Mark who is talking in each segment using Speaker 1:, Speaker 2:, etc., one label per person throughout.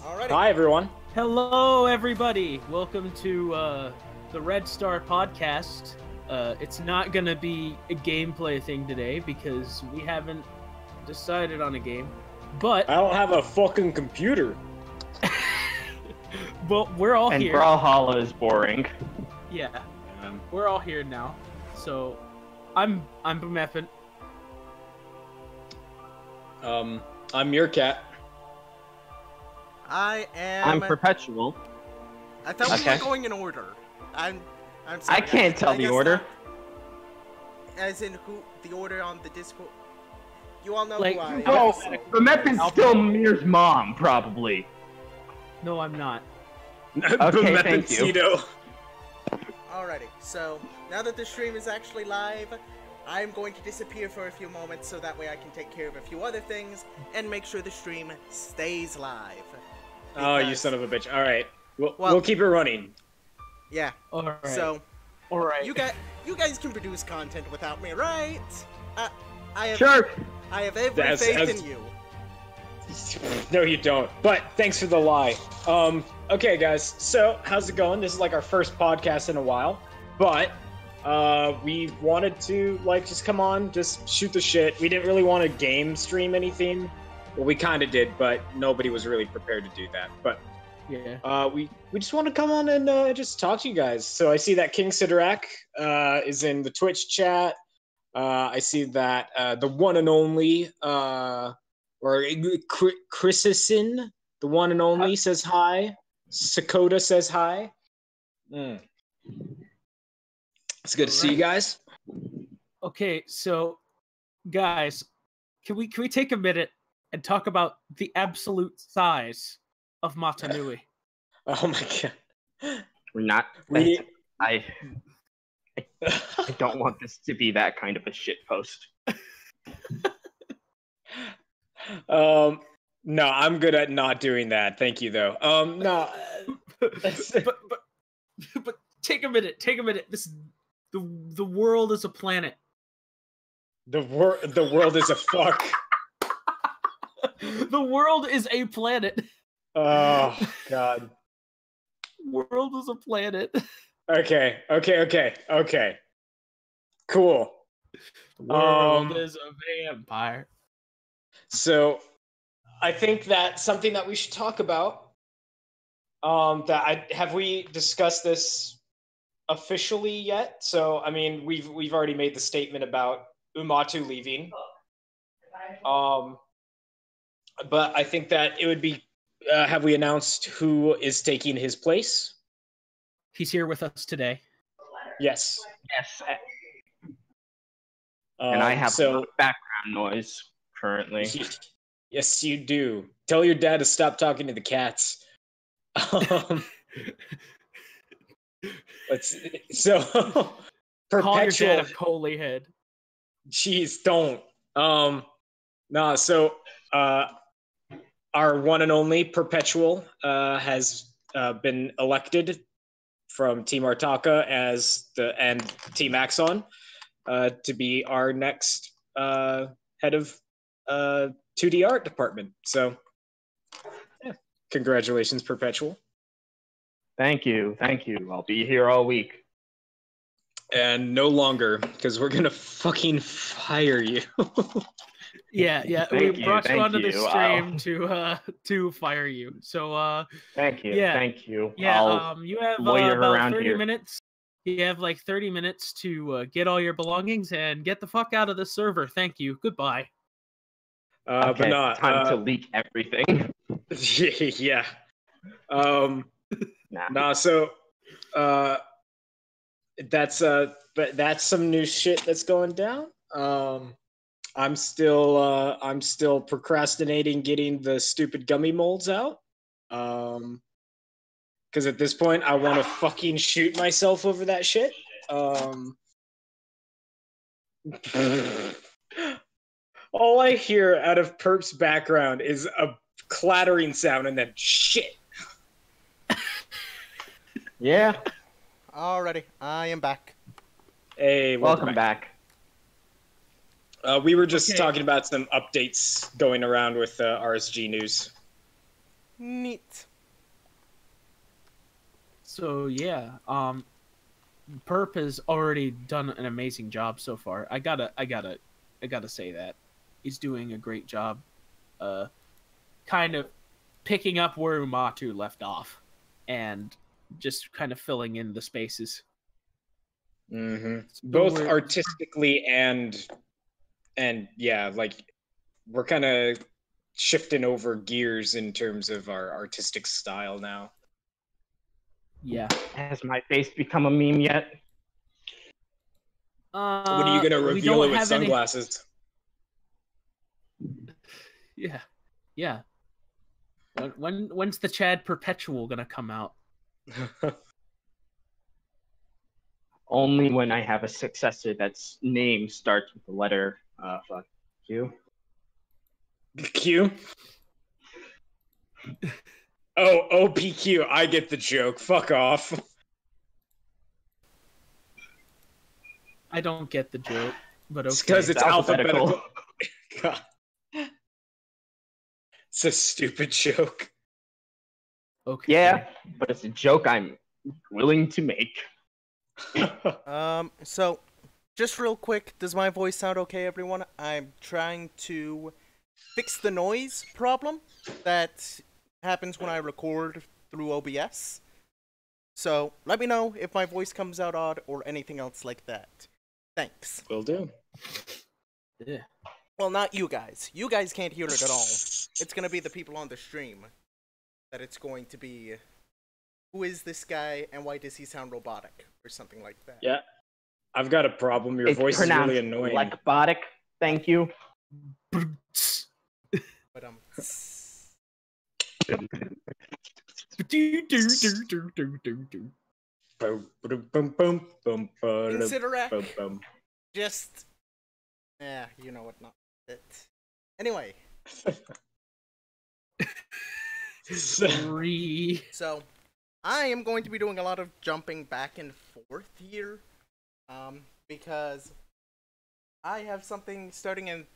Speaker 1: Alrighty.
Speaker 2: Hi, everyone.
Speaker 3: Hello, everybody. Welcome to the Red Star Podcast. It's not going to be a gameplay thing today because we haven't decided on a game. But
Speaker 2: I don't have a fucking computer.
Speaker 3: but we're all
Speaker 4: and
Speaker 3: here.
Speaker 4: Brawlhalla is boring.
Speaker 3: Yeah. We're all here now. So I'm Bumeffin.
Speaker 2: I'm Meerkat.
Speaker 1: I am.
Speaker 4: I'm Perpetual.
Speaker 1: I thought we
Speaker 4: Okay.
Speaker 1: were going in order. I'm sorry.
Speaker 4: I can't tell the
Speaker 1: guess
Speaker 4: order.
Speaker 1: not. As in who? The order on the Discord. You all know
Speaker 3: Like,
Speaker 1: who I am.
Speaker 4: Oh,
Speaker 1: so-
Speaker 4: Bumeffin's still Mir's mom, probably.
Speaker 3: No, I'm not.
Speaker 4: Okay, thank you.
Speaker 2: Cito.
Speaker 1: Alrighty. So now that the stream is actually live, I'm going to disappear for a few moments so that way I can take care of a few other things and make sure the stream stays live.
Speaker 2: Oh, you
Speaker 1: Because-
Speaker 2: son of a bitch. All right.
Speaker 1: Well-
Speaker 2: We'll keep it running.
Speaker 1: Yeah.
Speaker 3: All right.
Speaker 1: So
Speaker 3: all right.
Speaker 1: you guys can produce content without me, right? I have
Speaker 4: Sure.
Speaker 1: I have every
Speaker 2: As-
Speaker 1: faith
Speaker 2: as-
Speaker 1: in you.
Speaker 2: No, you don't. But thanks for the lie. Okay, guys. So, how's it going? This is like our first podcast in a while. But, we wanted to, like, just come on, just shoot the shit. We didn't really want to game stream anything. Well, we kind of did, but nobody was really prepared to do that. But,
Speaker 3: Yeah.
Speaker 2: we just want to come on and just talk to you guys. So I see that King Sidorak is in the Twitch chat. I see that the one and only or Chrisison, the one and only, says hi. Sakota says hi. It's good to see you guys.
Speaker 3: Okay, so guys, can we take a minute and talk about the absolute size of Matanui?
Speaker 2: Oh my god.
Speaker 4: We're not.
Speaker 2: We
Speaker 4: I don't want this to be that kind of a shit post.
Speaker 2: No, I'm good at not doing that. Thank you though. No.
Speaker 3: but take a minute. This the world is a planet.
Speaker 2: The world is a fuck.
Speaker 3: The world is a planet.
Speaker 2: Oh god.
Speaker 3: World is a planet.
Speaker 2: Okay. Cool.
Speaker 3: The world is a vampire.
Speaker 2: So, I think that something that we should talk about. Have we discussed this officially yet? So, I mean, we've already made the statement about Umatu leaving. But I think that it would be. Have we announced who is taking his place?
Speaker 3: He's here with us today.
Speaker 2: Yes.
Speaker 4: Yes. And I have
Speaker 2: so.
Speaker 4: background noise currently.
Speaker 2: Yes, you do. Tell your dad to stop talking to the cats. So
Speaker 3: Call your
Speaker 2: Perpetual.
Speaker 3: dad a Coley head.
Speaker 2: Jeez, don't. Nah. So our one and only Perpetual has been elected from Team Artaka and Team Axon to be our next head of 2D art department. So, yeah. Congratulations, Perpetual.
Speaker 4: Thank you. I'll be here all week.
Speaker 2: And no longer, because we're gonna fucking fire you.
Speaker 3: Yeah.
Speaker 4: Thank
Speaker 3: We
Speaker 4: you,
Speaker 3: brought you
Speaker 4: thank
Speaker 3: onto the
Speaker 4: you.
Speaker 3: stream to fire you. So
Speaker 4: Thank you.
Speaker 3: Yeah.
Speaker 4: Thank you.
Speaker 3: yeah,
Speaker 4: I'll
Speaker 3: you have
Speaker 4: loiter
Speaker 3: about
Speaker 4: around
Speaker 3: 30
Speaker 4: here.
Speaker 3: minutes. You have like 30 minutes to get all your belongings and get the fuck out of the server. Thank you. Goodbye.
Speaker 4: Okay,
Speaker 2: But not
Speaker 4: time to leak everything.
Speaker 2: yeah.
Speaker 4: Nah.
Speaker 2: Nah. So, but that's some new shit that's going down. I'm still procrastinating getting the stupid gummy molds out. Because at this point, I want to fucking shoot myself over that shit. All I hear out of Perp's background is a clattering sound and then shit.
Speaker 4: Yeah.
Speaker 1: Alrighty, I am back.
Speaker 2: Hey,
Speaker 4: Welcome back.
Speaker 2: We were just
Speaker 3: Okay.
Speaker 2: talking about some updates going around with RSG news.
Speaker 1: Neat.
Speaker 3: So yeah, Perp has already done an amazing job so far. I gotta say that he's doing a great job. Kind of picking up where Umatu left off, and just kind of filling in the spaces.
Speaker 2: Mm-hmm.
Speaker 3: So
Speaker 2: Both artistically and yeah, like we're kind of shifting over gears in terms of our artistic style now.
Speaker 3: Yeah.
Speaker 4: Has my face become a meme yet?
Speaker 2: When are you gonna reveal it with sunglasses?
Speaker 3: Yeah, yeah. When's the Chad Perpetual gonna come out?
Speaker 4: Only when I have a successor that's name starts with the letter Q.
Speaker 2: Q? Oh, OPQ. I get the joke. Fuck off.
Speaker 3: I don't get the joke, but okay.
Speaker 2: It's because it's alphabetical. God. It's a stupid joke.
Speaker 3: Okay.
Speaker 4: Yeah, but it's a joke I'm willing to make.
Speaker 1: So, just real quick, does my voice sound okay, everyone? I'm trying to fix the noise problem that happens when I record through OBS. So, let me know if my voice comes out odd or anything else like that. Thanks.
Speaker 2: Will do.
Speaker 3: Yeah.
Speaker 1: Well, not you guys. You guys can't hear it at all. It's gonna be the people on the stream that it's going to be, who is this guy and why does he sound robotic? Or something like that.
Speaker 2: Yeah. I've got a problem. Your voice is really annoying.
Speaker 4: Like robotic. Thank you.
Speaker 1: But Considerac, just you know what, not it. Anyway. So I am going to be doing a lot of jumping back and forth here. Because I have something starting in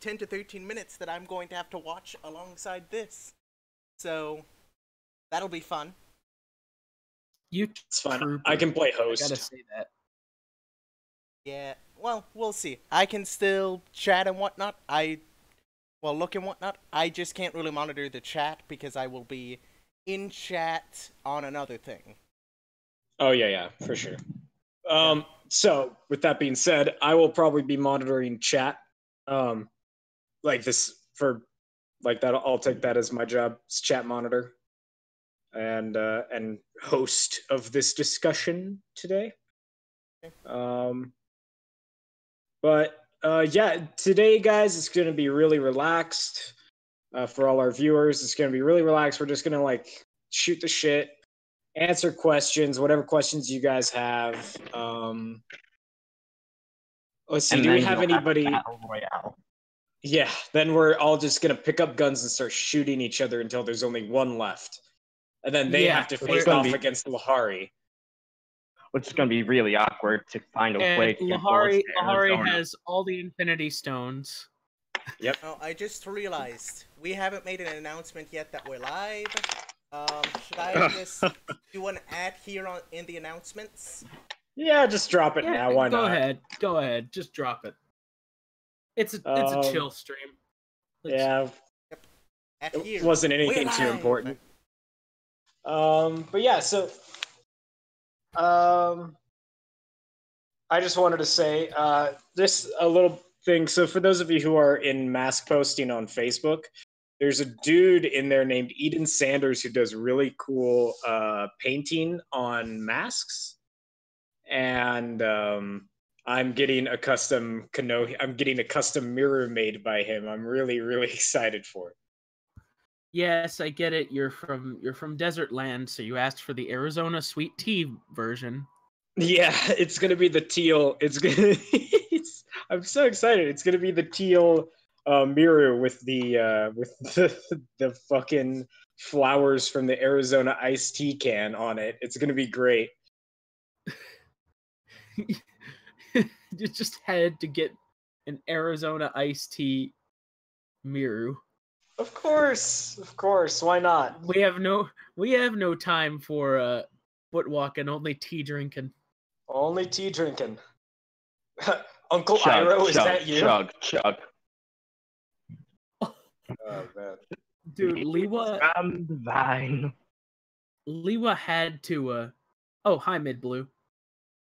Speaker 1: 10 to 13 minutes that I'm going to have to watch alongside this. So that'll be fun.
Speaker 2: It's fine. I can play host.
Speaker 3: I gotta say that.
Speaker 1: Yeah, well, we'll see. I can still chat and whatnot. Look and whatnot. I just can't really monitor the chat because I will be in chat on another thing.
Speaker 2: Oh, yeah, for sure. So, with that being said, I will probably be monitoring chat. Like this, for, like that, I'll take that as my job, as chat monitor. And host of this discussion today. But yeah, today, guys, it's going to be really relaxed for all our viewers. It's going to be really relaxed. We're just going to like shoot the shit, answer questions, whatever questions you guys have. Let's see, do we have anybody?
Speaker 4: Battle Royale.
Speaker 2: Yeah, then we're all just going to pick up guns and start shooting each other until there's only one left. And then they have to face off against Lahari.
Speaker 4: Which is going to be really awkward to find a way to get
Speaker 3: Lahari has all the Infinity Stones.
Speaker 2: Yep.
Speaker 1: Oh, I just realized we haven't made an announcement yet that we're live. Should I just do an ad here in the announcements?
Speaker 2: Yeah, just drop it now. Why not?
Speaker 3: Go ahead. Just drop it. It's a chill stream.
Speaker 2: Yeah. It wasn't anything too important. But yeah, so I just wanted to say just a little thing. So for those of you who are in mask posting on Facebook, there's a dude in there named Eden Sanders who does really cool painting on masks. And I'm getting a custom mirror made by him. I'm really, really excited for it.
Speaker 3: Yes, I get it. You're from Desert Land, so you asked for the Arizona sweet tea version.
Speaker 2: Yeah, it's gonna be the teal. I'm so excited. It's gonna be the teal mirror with the fucking flowers from the Arizona iced tea can on it. It's gonna be great.
Speaker 3: You just had to get an Arizona iced tea mirror.
Speaker 2: Of course. Why not?
Speaker 3: We have no time for foot walking, only tea drinking.
Speaker 2: Only tea drinking. Uncle
Speaker 4: Chug,
Speaker 2: Iroh, is
Speaker 4: chug,
Speaker 2: that you?
Speaker 4: chug.
Speaker 2: Oh man.
Speaker 3: Dude, Liwa
Speaker 4: From the vine.
Speaker 3: had to oh, hi Mid Blue.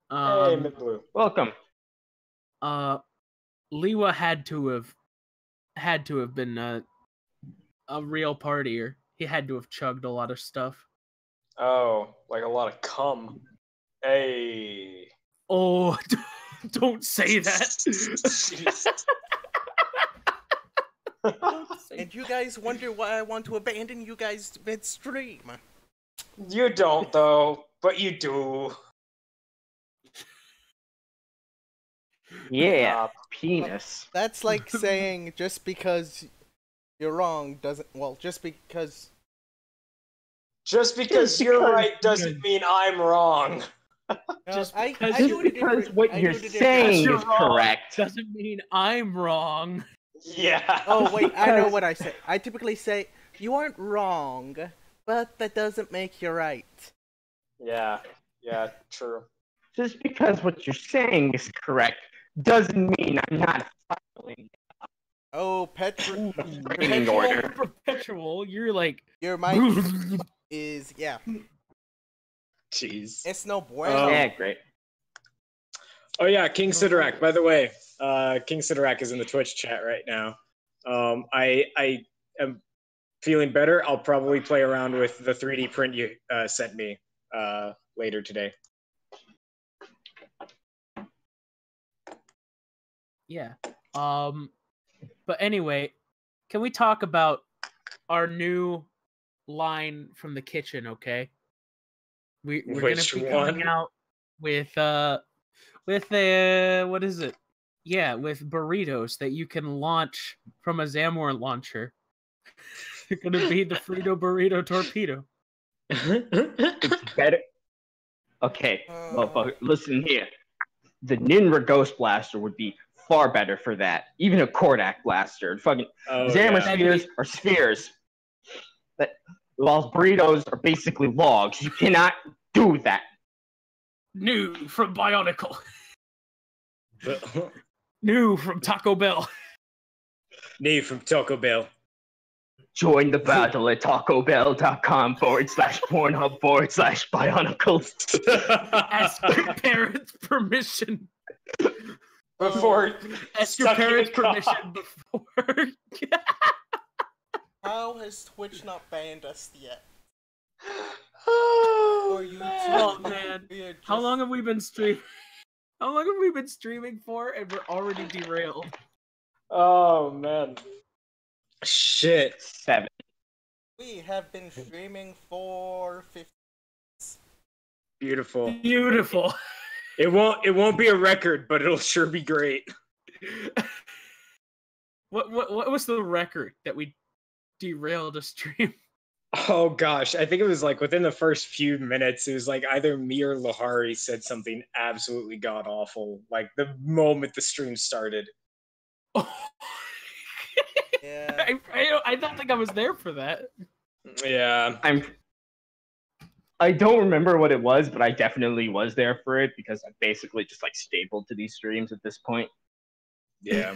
Speaker 2: Hey, Mid Blue.
Speaker 4: Welcome.
Speaker 3: Liwa had to have been a real partier. He had to have chugged a lot of stuff.
Speaker 2: Oh, like a lot of cum. Hey.
Speaker 3: Oh, don't say that.
Speaker 2: Jeez.
Speaker 1: And you guys wonder why I want to abandon you guys midstream.
Speaker 2: You don't though, but you do.
Speaker 4: Yeah, penis.
Speaker 1: That's like saying just because you're wrong doesn't. Well, just because
Speaker 2: you're right doesn't mean I'm wrong.
Speaker 3: Just
Speaker 1: I
Speaker 3: because-
Speaker 1: do it a
Speaker 4: Because
Speaker 1: different-
Speaker 4: what
Speaker 1: I
Speaker 4: you're
Speaker 1: do it a different-
Speaker 4: saying
Speaker 3: You're
Speaker 4: is
Speaker 3: wrong.
Speaker 4: correct.
Speaker 3: Doesn't mean I'm wrong.
Speaker 2: Yeah.
Speaker 1: Oh wait, I know what I say. I typically say you aren't wrong, but that doesn't make you right.
Speaker 2: Yeah, true.
Speaker 4: Just because what you're saying is correct doesn't mean I'm not following
Speaker 1: Oh,
Speaker 4: the reading order.
Speaker 3: Perpetual, you're like
Speaker 1: your mic is
Speaker 2: Jeez.
Speaker 1: it's no bueno.
Speaker 4: Yeah, great.
Speaker 2: Oh yeah, King Sidorak. By the way, King Sidorak is in the Twitch chat right now. I am feeling better. I'll probably play around with the 3D print you sent me later today.
Speaker 3: yeah. But anyway, can we talk about our new line from the kitchen, okay? We're
Speaker 2: Which
Speaker 3: gonna be
Speaker 2: one?
Speaker 3: coming out with what is it? Yeah, with burritos that you can launch from a Zamor launcher. It's gonna be the Frito Burrito Torpedo.
Speaker 4: It's better. Okay,
Speaker 1: Uh,
Speaker 4: motherfucker, listen here. The Ninra Ghost Blaster would be far better for that. Even a Kordak Blaster. Fucking
Speaker 2: Oh,
Speaker 4: Zamor
Speaker 2: yeah.
Speaker 4: spheres are spheres. While burritos are basically logs. You cannot do that.
Speaker 3: New from Bionicle. New from Taco Bell.
Speaker 2: Nate from Taco Bell.
Speaker 4: Join the battle at tacobell.com/Pornhub/Bionicles.
Speaker 3: Ask your parents' permission.
Speaker 2: Before
Speaker 3: Ask your
Speaker 2: sucking
Speaker 3: parents'
Speaker 2: a cock.
Speaker 3: permission before.
Speaker 1: How has Twitch not banned us yet?
Speaker 2: Oh,
Speaker 1: Or you
Speaker 3: Oh man,
Speaker 1: We are
Speaker 3: how
Speaker 1: just-
Speaker 3: long have we been streaming? How long have we been streaming for, and we're already derailed?
Speaker 2: Oh man. Shit.
Speaker 4: 7.
Speaker 1: We have been streaming for 50.
Speaker 2: Beautiful.
Speaker 3: Beautiful.
Speaker 2: It won't be a record, but it'll sure be great.
Speaker 3: What was the record that we derailed a stream?
Speaker 2: Oh gosh, I think it was like within the first few minutes, it was like either me or Lahari said something absolutely god awful. Like the moment the stream started.
Speaker 1: Yeah.
Speaker 3: I don't think I was there for that.
Speaker 2: Yeah.
Speaker 4: I don't remember what it was, but I definitely was there for it because I'm basically just like stapled to these streams at this point.
Speaker 2: Yeah.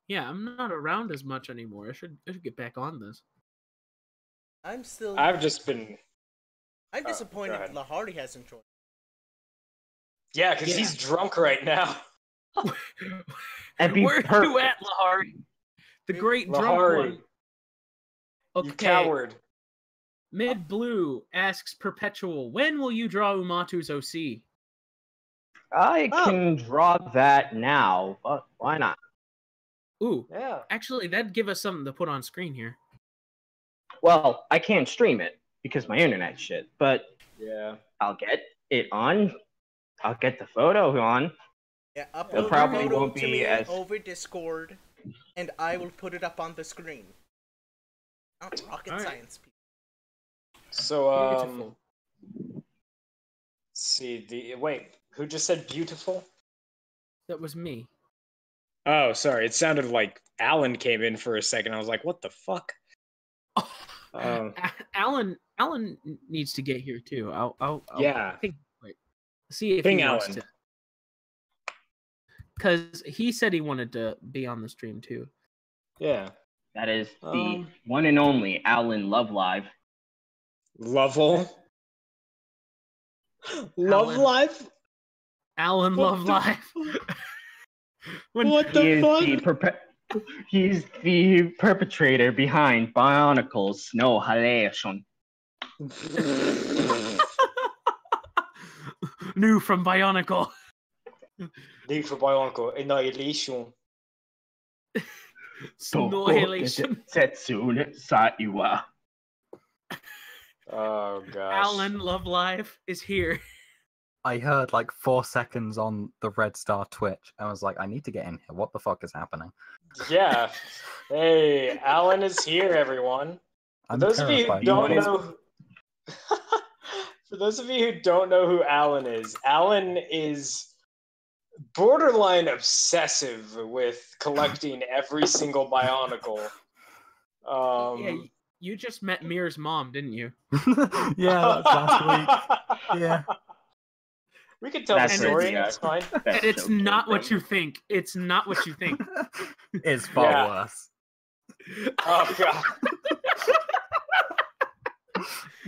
Speaker 3: Yeah, I'm not around as much anymore. I should get back on this.
Speaker 1: I'm still.
Speaker 2: I've just been
Speaker 1: I'm
Speaker 2: go
Speaker 1: disappointed
Speaker 2: ahead.
Speaker 1: Lahari hasn't joined.
Speaker 2: yeah, because
Speaker 3: Yeah.
Speaker 2: he's drunk right now.
Speaker 4: And be
Speaker 3: Where are you
Speaker 4: perfect.
Speaker 3: at, Lahari? The great drunk
Speaker 2: Lahari,
Speaker 3: one. Okay.
Speaker 2: you coward.
Speaker 3: Mid Blue asks Perpetual, when will you draw Umatu's OC?
Speaker 4: I can draw that now, but why not?
Speaker 3: Ooh,
Speaker 2: Yeah.
Speaker 3: actually, that'd give us something to put on screen here.
Speaker 4: Well, I can't stream it because my internet's shit, but
Speaker 2: Yeah.
Speaker 4: I'll get it on. I'll get the photo on.
Speaker 1: Yeah, upload
Speaker 3: It
Speaker 1: the
Speaker 4: probably
Speaker 1: photo
Speaker 4: won't
Speaker 1: to
Speaker 4: be
Speaker 1: me
Speaker 4: as-
Speaker 1: over Discord, and I will put it up on the screen. Not rocket
Speaker 3: Alright.
Speaker 1: science, people.
Speaker 2: So
Speaker 3: Beautiful.
Speaker 2: let's see wait, who just said beautiful?
Speaker 3: That was me.
Speaker 2: Oh, sorry. It sounded like Alan came in for a second. I was like, what the fuck?
Speaker 3: Alan needs to get here too. I'll
Speaker 2: Yeah.
Speaker 3: wait. See if
Speaker 2: Ping
Speaker 3: he wants
Speaker 2: Alan.
Speaker 3: to. Because he said he wanted to be on the stream too.
Speaker 2: Yeah.
Speaker 4: That is the one and only Alan Love Live.
Speaker 2: Lovell? Love
Speaker 3: Alan.
Speaker 2: Live?
Speaker 3: Alan
Speaker 2: What
Speaker 3: Love
Speaker 2: the
Speaker 3: Live.
Speaker 2: What the fuck?
Speaker 4: He's the perpetrator behind Bionicle's No Halation.
Speaker 3: New from Bionicle.
Speaker 2: New for Bionicle, Annihilation.
Speaker 3: Annihilation.
Speaker 4: Setsune Saiwa.
Speaker 2: Oh gosh.
Speaker 3: Alan Love Live is here.
Speaker 5: I heard like 4 seconds on the Red Star Twitch. I was like, I need to get in here. What the fuck is happening?
Speaker 2: Yeah. Hey, Alan is here, everyone.
Speaker 5: I'm
Speaker 2: For those of you who
Speaker 5: terrified.
Speaker 2: don't know, for those of you who don't know who Alan is borderline obsessive with collecting every single Bionicle.
Speaker 3: Yeah, you just met Mir's mom, didn't you?
Speaker 5: Yeah, that's last week. Yeah.
Speaker 2: We can tell the
Speaker 4: That's
Speaker 2: story.
Speaker 4: the,
Speaker 2: It's fine.
Speaker 3: And it's not what you think. It's not what you think.
Speaker 5: It's far
Speaker 2: Yeah.
Speaker 5: worse.
Speaker 2: Oh god.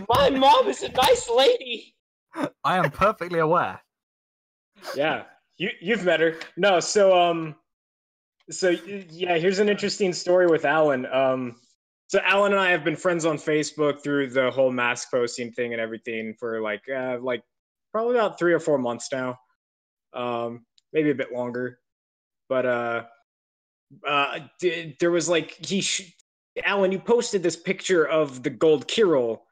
Speaker 2: My mom is a nice lady.
Speaker 5: I am perfectly aware.
Speaker 2: Yeah, you've met her. No, so yeah, here's an interesting story with Alan. So Alan and I have been friends on Facebook through the whole mask posting thing and everything for like probably about 3 or 4 months now, maybe a bit longer. But there was like Alan, you posted this picture of the gold Kirill.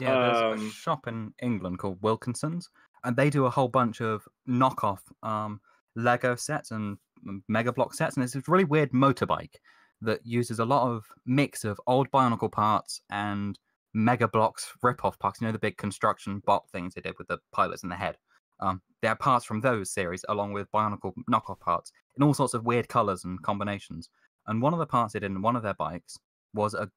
Speaker 5: Yeah, there's a shop in England called Wilkinson's, and they do a whole bunch of knockoff Lego sets and Mega Block sets, and it's this really weird motorbike that uses a lot of mix of old Bionicle parts and Mega Blocks rip-off parts. You know, the big construction bot things they did with the pilots in the head. They have parts from those series along with Bionicle knockoff parts in all sorts of weird colors and combinations. And one of the parts they did in one of their bikes was a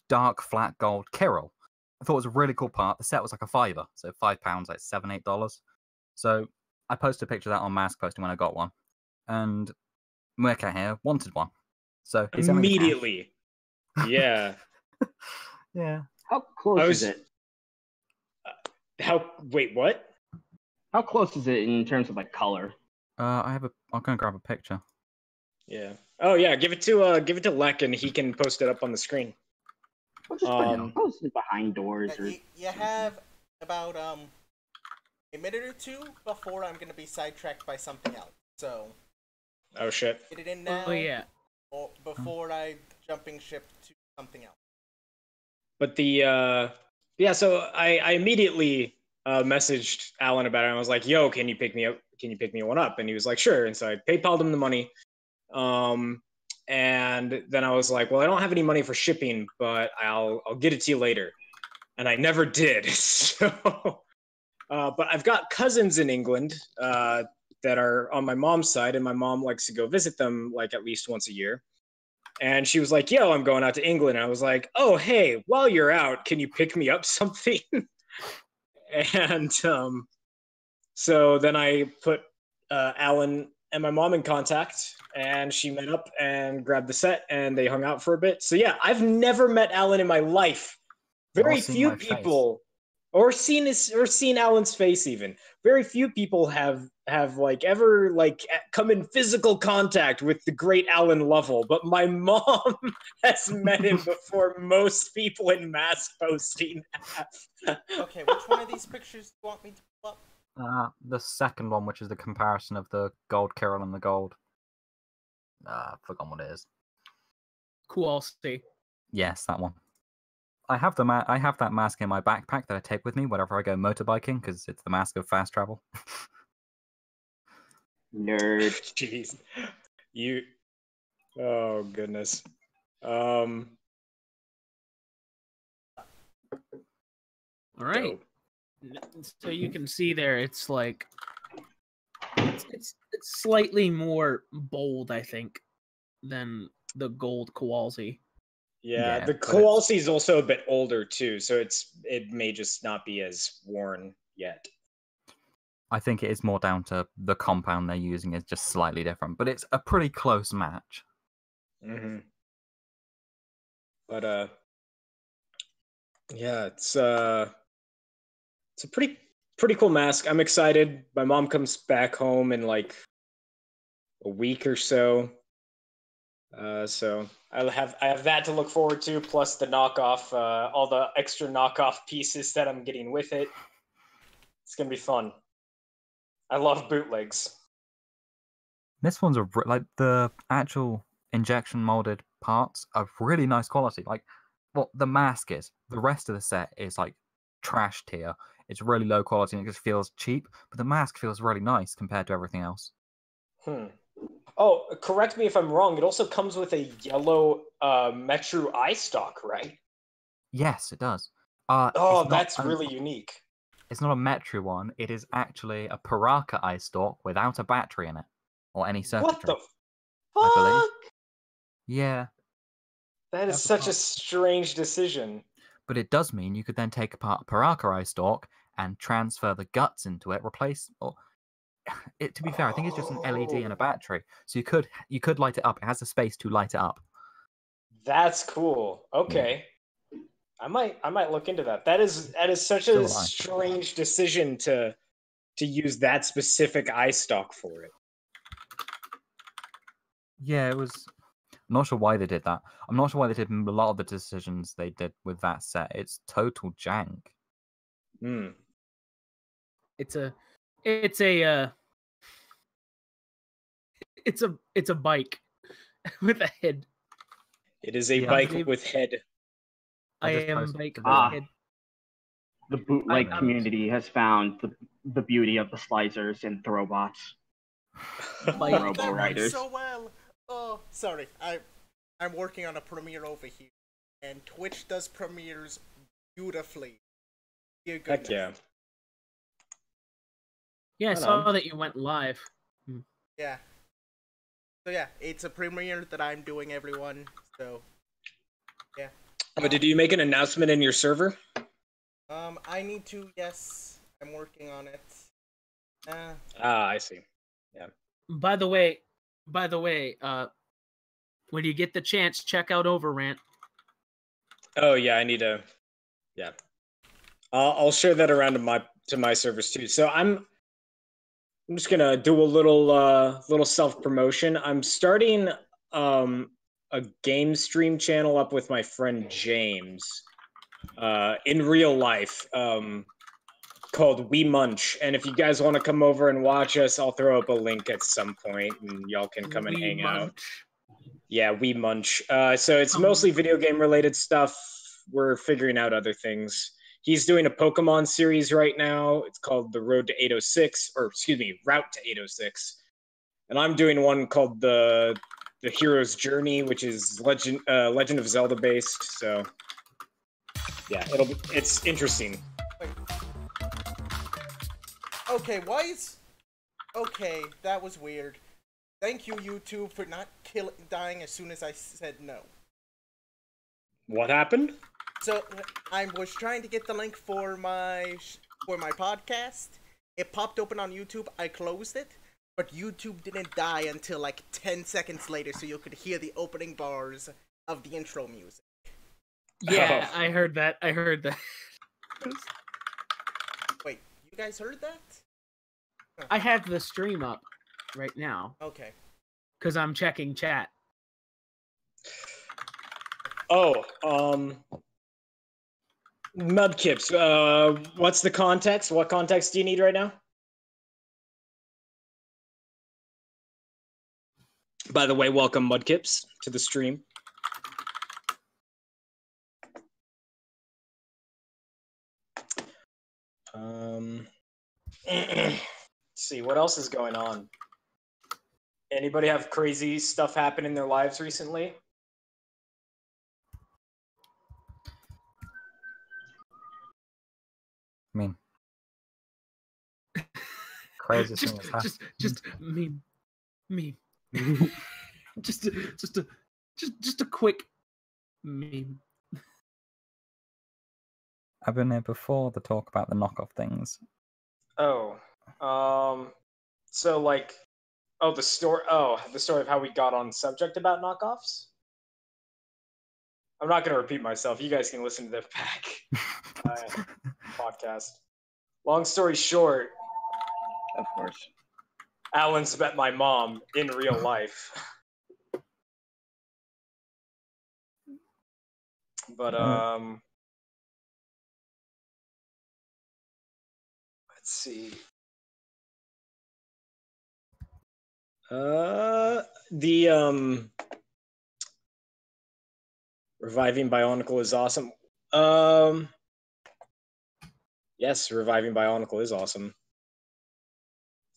Speaker 5: dark flat gold Kirill. I thought it was a really cool part. The set was like a $5, so £5, like $7, $8. So I posted a picture of that on Mask Posting when I got one, and Meerkat here wanted one. So he sent me the cash.
Speaker 2: Immediately. Yeah.
Speaker 5: Yeah.
Speaker 4: How close is it?
Speaker 2: Wait, what?
Speaker 4: How close is it in terms of like color?
Speaker 5: I'm gonna grab a picture.
Speaker 2: Yeah. Oh yeah, give it to Lek and he can post it up on the screen.
Speaker 4: I'll just post it behind doors. Or...
Speaker 1: You have about a minute or two before I'm gonna be sidetracked by something else. So.
Speaker 2: Oh shit.
Speaker 1: Get it in now.
Speaker 3: Oh yeah.
Speaker 1: Or before I jumping ship to something else.
Speaker 2: But so I immediately messaged Alan about it. And I was like, "Yo, can you pick me up? Can you pick me one up?" And he was like, "Sure." And so I PayPal'd him the money. And then I was like, "Well, I don't have any money for shipping, but I'll get it to you later." And I never did. So, but I've got cousins in England that are on my mom's side, and my mom likes to go visit them like at least once a year. And she was like, "Yo, I'm going out to England." And I was like, "Oh, hey, while you're out, can you pick me up something?" And so then I put Alan and my mom in contact, and she met up and grabbed the set, and they hung out for a bit. So yeah, I've never met Alan in my life. Very few people, or seen Alan's face even. Very few people have like ever like come in physical contact with the great Alan Lovell, but my mom has met him before most people in Mask Posting have.
Speaker 1: Okay, which one of these pictures do you want me to pull up?
Speaker 5: The second one, which is the comparison of the gold Kirill and the gold. I've forgotten what it is.
Speaker 3: Quality.
Speaker 5: Yes, that one. I have I have that mask in my backpack that I take with me whenever I go motorbiking because it's the mask of fast travel.
Speaker 4: Nerd.
Speaker 2: Jeez. You. Oh goodness.
Speaker 3: All right.
Speaker 2: Dope.
Speaker 3: So you can see there, it's like It's slightly more bold, I think, than the gold Kowalski.
Speaker 2: Yeah, the
Speaker 5: but it's-
Speaker 2: Kowalski is also a bit older too, so it may just not be as worn yet.
Speaker 5: I think it is more down to the compound they're using is just slightly different, but it's a pretty close match.
Speaker 2: Mm-hmm. But yeah, it's a pretty cool mask. I'm excited. My mom comes back home in like a week or so. So I have that to look forward to, plus the knockoff, all the extra knockoff pieces that I'm getting with it. It's gonna be fun. I love bootlegs.
Speaker 5: This one's like the actual injection molded parts are really nice quality. Like, well, the mask is. The rest of the set is like trash tier. It's really low quality and it just feels cheap. But the mask feels really nice compared to everything else.
Speaker 2: Oh, correct me if I'm wrong. It also comes with a yellow Metru eye stock, right?
Speaker 5: Yes, it does.
Speaker 2: Oh, that's really unique.
Speaker 5: It's not a Metru one. It is actually a Paraka eye stalk without a battery in it or any circuitry.
Speaker 2: What the
Speaker 5: I believe.
Speaker 2: fuck?
Speaker 5: Yeah.
Speaker 2: That is such a strange decision.
Speaker 5: But it does mean you could then take apart a Paraka eye stalk and transfer the guts into it, replace or it. To be fair, I think it's just an LED and a battery, so you could light it up. It has the space to light it up.
Speaker 2: That's cool. Okay. Yeah. I might look into that. That is such a strange decision to use that specific eye stock for it.
Speaker 5: Yeah, it was. I'm not sure why they did that. I'm not sure why they did a lot of the decisions they did with that set. It's total jank.
Speaker 3: It's a bike with a head.
Speaker 2: It is a bike with head.
Speaker 3: I am bike with head.
Speaker 4: The bootleg community has found the beauty of the slicers and throwbots.
Speaker 1: Robo Riders. So well. Oh, sorry. I'm working on a premiere over here, and Twitch does premieres beautifully.
Speaker 2: Heck yeah.
Speaker 3: Yeah, I saw that you went live.
Speaker 1: Yeah. So yeah, it's a premiere that I'm doing, everyone. So, yeah.
Speaker 2: But did you make an announcement in your server?
Speaker 1: I need to. Yes, I'm working on it.
Speaker 2: I see. Yeah.
Speaker 3: By the way, when you get the chance, check out Overrant.
Speaker 2: Oh yeah, I need to. Yeah, I'll share that around to my servers too. So I'm just gonna do a little self promotion. I'm starting a game stream channel up with my friend James in real life called We Munch. And if you guys want to come over and watch us, I'll throw up a link at some point and y'all can come and hang out. Yeah, We Munch. So it's mostly video game related stuff. We're figuring out other things. He's doing a Pokemon series right now. It's called The Road to 806, or excuse me, Route to 806. And I'm doing one called the Hero's Journey, which is Legend of Zelda based. So yeah, it's interesting.
Speaker 1: Wait. Okay, okay, that was weird. Thank you, YouTube, for not dying as soon as I said no.
Speaker 2: What happened?
Speaker 1: So I was trying to get the link for my podcast. It popped open on YouTube. I closed it, but YouTube didn't die until like 10 seconds later, so you could hear the opening bars of the intro music.
Speaker 3: Yeah, I heard that.
Speaker 1: Wait, you guys heard that?
Speaker 3: I have the stream up right now.
Speaker 1: Okay.
Speaker 3: Because I'm checking chat.
Speaker 2: Oh, Mudkips, what's the context? What context do you need right now? By the way, welcome Mudkips to the stream. Let's see, what else is going on? Anybody have crazy stuff happen in their lives recently?
Speaker 5: I mean, craziest thing that's happened.
Speaker 3: Just meme. just a quick meme.
Speaker 5: I've been here before the talk about the knockoff things.
Speaker 2: Oh, so like, the story of how we got on subject about knockoffs. I'm not gonna repeat myself. You guys can listen to the back podcast. Long story short,
Speaker 4: Of course.
Speaker 2: Alan's met my mom in real life. But let's see. The Reviving Bionicle is awesome. Yes, Reviving Bionicle is awesome.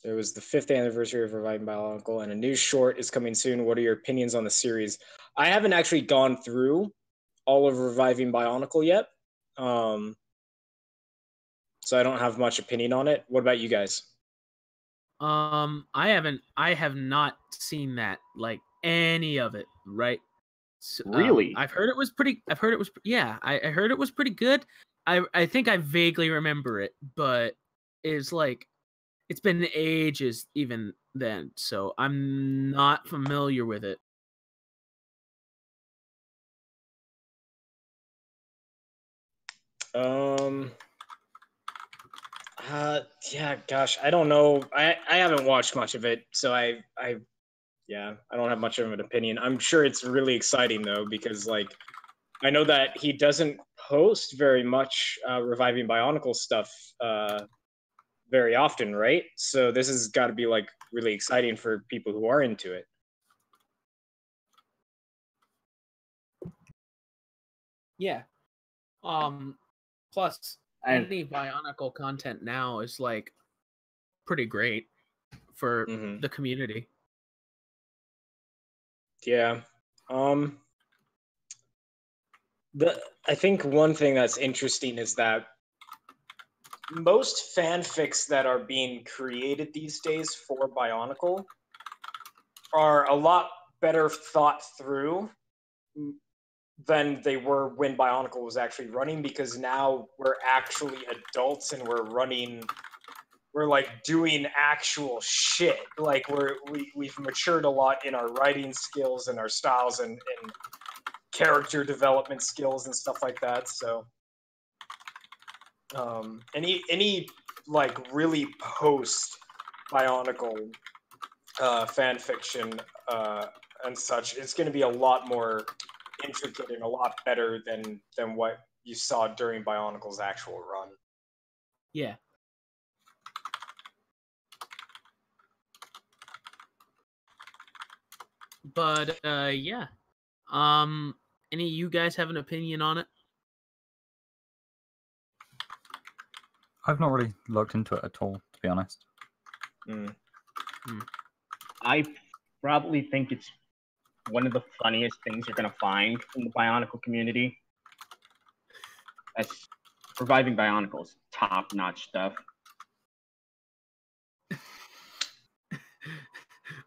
Speaker 2: There was the 5th anniversary of Reviving Bionicle, and a new short is coming soon. What are your opinions on the series? I haven't actually gone through all of Reviving Bionicle yet, so I don't have much opinion on it. What about you guys?
Speaker 3: I have not seen that, like, any of it, right? So,
Speaker 4: Really?
Speaker 3: I heard it was pretty good. I think I vaguely remember it, but it's like, it's been ages even then, so I'm not familiar with it.
Speaker 2: Yeah, gosh, I don't know. I haven't watched much of it, so I don't have much of an opinion. I'm sure it's really exciting though, because like, I know that he doesn't post very much Reviving Bionicle stuff very often, right? So this has got to be like really exciting for people who are into it.
Speaker 3: Yeah. Plus, any Bionicle content now is like pretty great for the community.
Speaker 2: Yeah. I think one thing that's interesting is that most fanfics that are being created these days for Bionicle are a lot better thought through than they were when Bionicle was actually running, because now we're actually adults and we're like doing actual shit. Like we've matured a lot in our writing skills and our styles and character development skills and stuff like that. So any like really post Bionicle fan fiction and such, it's going to be a lot more intricate and a lot better than what you saw during Bionicle's actual run.
Speaker 3: Yeah. But yeah. Any of you guys have an opinion on it?
Speaker 5: I've not really looked into it at all, to be honest.
Speaker 4: I probably think it's one of the funniest things you're gonna find in the Bionicle community. That's Reviving Bionicle's top-notch stuff.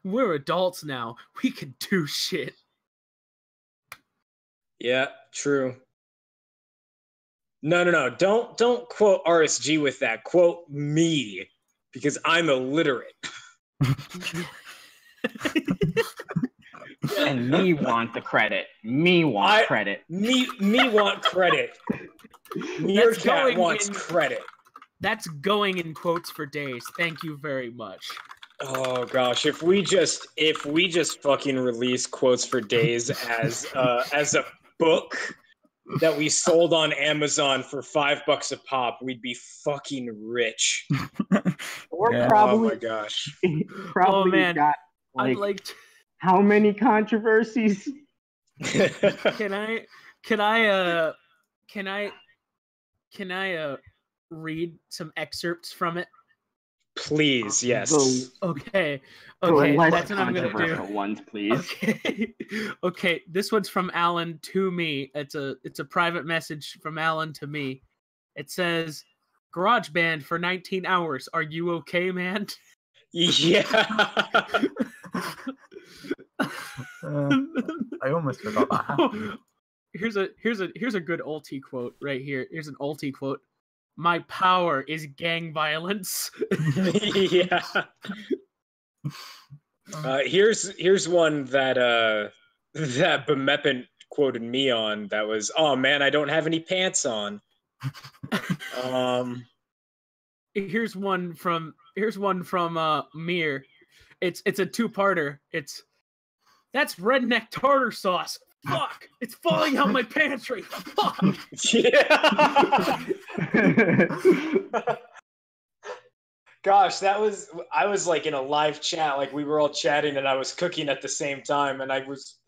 Speaker 3: We're adults now. We can do shit.
Speaker 2: Yeah, true. No. Don't quote RSG with that. Quote me, because I'm illiterate.
Speaker 4: And me want the credit. Me want credit.
Speaker 2: Me want credit. Meerkat wants credit.
Speaker 3: That's going in quotes for days. Thank you very much.
Speaker 2: Oh gosh, if we just fucking release quotes for days as a book that we sold on Amazon for $5 a pop, we'd be fucking rich.
Speaker 4: Or probably,
Speaker 2: oh my gosh.
Speaker 4: Probably
Speaker 3: man.
Speaker 4: got
Speaker 3: I'd like to...
Speaker 4: How many controversies?
Speaker 3: Can I read some excerpts from it?
Speaker 2: Please, yes.
Speaker 3: Okay.
Speaker 4: Less
Speaker 3: That's what I'm gonna do.
Speaker 4: controversial ones, please.
Speaker 3: Okay. This one's from Alan to me. It's a private message from Alan to me. It says, "GarageBand for 19 hours. Are you okay, man?"
Speaker 2: Yeah.
Speaker 5: I almost forgot that happened.
Speaker 3: Here's a good ulti quote right here. Here's an ulti quote. My power is gang violence.
Speaker 2: Yeah. Here's one that that Bemeppin quoted me on. That was, oh man, I don't have any pants on.
Speaker 3: Here's one from Mir. It's a two-parter. That's redneck tartar sauce. Fuck! It's falling out my pantry. Fuck!
Speaker 2: Yeah. Gosh, I was like in a live chat, like we were all chatting, and I was cooking at the same time, and I was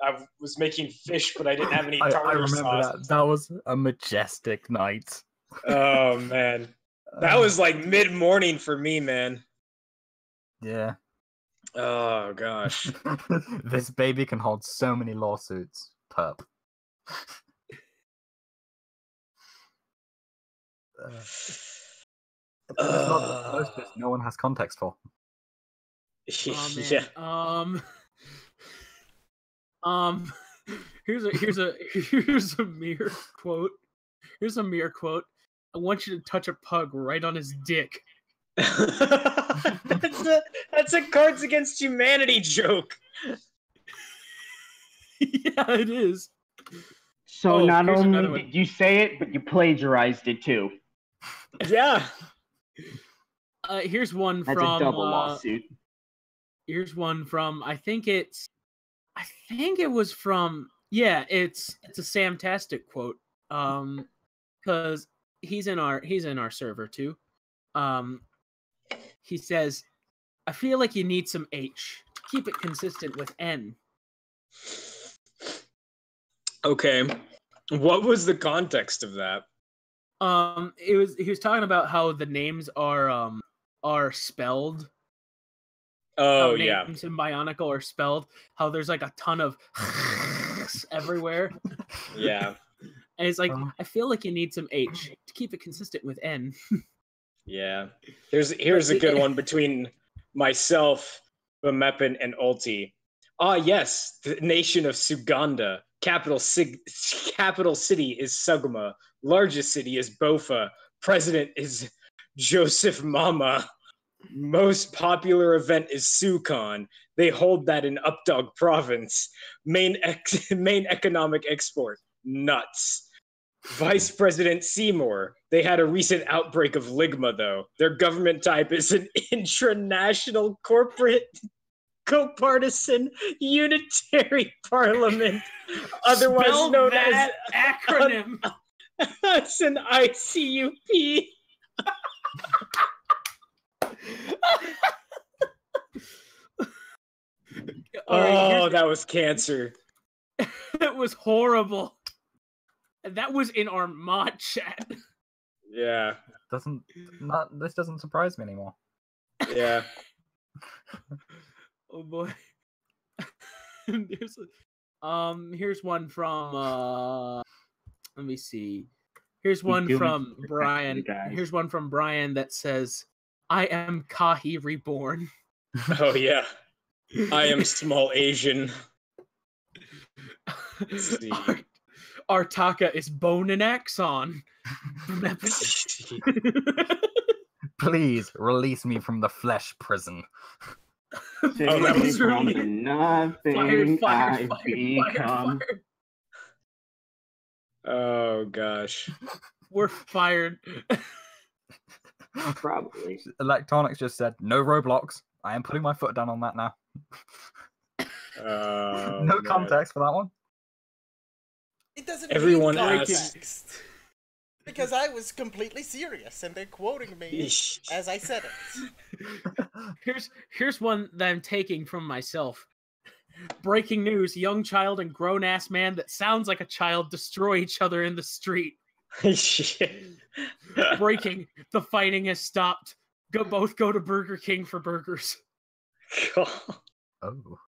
Speaker 2: making fish, but I didn't have any tartar
Speaker 5: I remember
Speaker 2: sauce.
Speaker 5: that was a majestic night.
Speaker 2: Oh man, that was like mid-morning for me, man.
Speaker 5: Yeah.
Speaker 2: Oh gosh.
Speaker 5: This baby can hold so many lawsuits. Perp. Most of this no one has context for.
Speaker 3: Oh, man.
Speaker 2: Yeah.
Speaker 3: Here's a Mir quote. Here's a Mir quote. I want you to touch a pug right on his dick.
Speaker 2: That's a Cards Against Humanity joke.
Speaker 3: Yeah, it is.
Speaker 4: So not
Speaker 3: here's another
Speaker 4: only
Speaker 3: one.
Speaker 4: did you say it, but you plagiarized it too.
Speaker 2: Yeah.
Speaker 3: Here's one
Speaker 4: That's
Speaker 3: from
Speaker 4: a double lawsuit.
Speaker 3: Here's one from I think it was from it's a Samtastic quote. Because he's in our server too. He says, I feel like you need some H. Keep it consistent with N.
Speaker 2: Okay. What was the context of that?
Speaker 3: He was talking about how the names are spelled.
Speaker 2: Oh
Speaker 3: how
Speaker 2: yeah.
Speaker 3: names in Bionicle are spelled. How there's like a ton of everywhere.
Speaker 2: Yeah.
Speaker 3: And it's like, I feel like you need some H to keep it consistent with N.
Speaker 2: Yeah. Here's a good one between myself, Bemeppin, and Ulti. Ah, yes, the nation of Suganda. Capital city is Sugma. Largest city is Bofa. President is Joseph Mama. Most popular event is SuCon. They hold that in Updog Province. Main economic export, nuts. Vice President Seymour. They had a recent outbreak of Ligma, though. Their government type is an intranational corporate copartisan unitary parliament, otherwise
Speaker 3: Spell
Speaker 2: known
Speaker 3: that
Speaker 2: as
Speaker 3: acronym.
Speaker 2: It's an ICUP. Oh, that was cancer.
Speaker 3: That was horrible. That was in our mod chat.
Speaker 2: Yeah.
Speaker 5: This doesn't surprise me anymore.
Speaker 2: Yeah.
Speaker 3: Oh boy. Here's one from let me see. Here's one from Brian. Here's one from Brian that says, I am Kahi reborn.
Speaker 2: Oh yeah. I am small Asian. Let's see.
Speaker 3: Artaka is bone and axon.
Speaker 5: Please release me from the flesh prison.
Speaker 2: That was
Speaker 3: really
Speaker 4: nothing
Speaker 3: fired.
Speaker 2: Oh gosh.
Speaker 3: We're fired.
Speaker 4: Probably.
Speaker 5: Electronics just said no Roblox. I am putting my foot down on that now. No context for that one.
Speaker 1: It doesn't
Speaker 2: Everyone
Speaker 1: need
Speaker 2: asks.
Speaker 1: context. Because I was completely serious, and they're quoting me as I said it.
Speaker 3: Here's one that I'm taking from myself. Breaking news: young child and grown-ass man that sounds like a child destroy each other in the street. Breaking: the fighting has stopped. Both go to Burger King for burgers.
Speaker 5: Oh.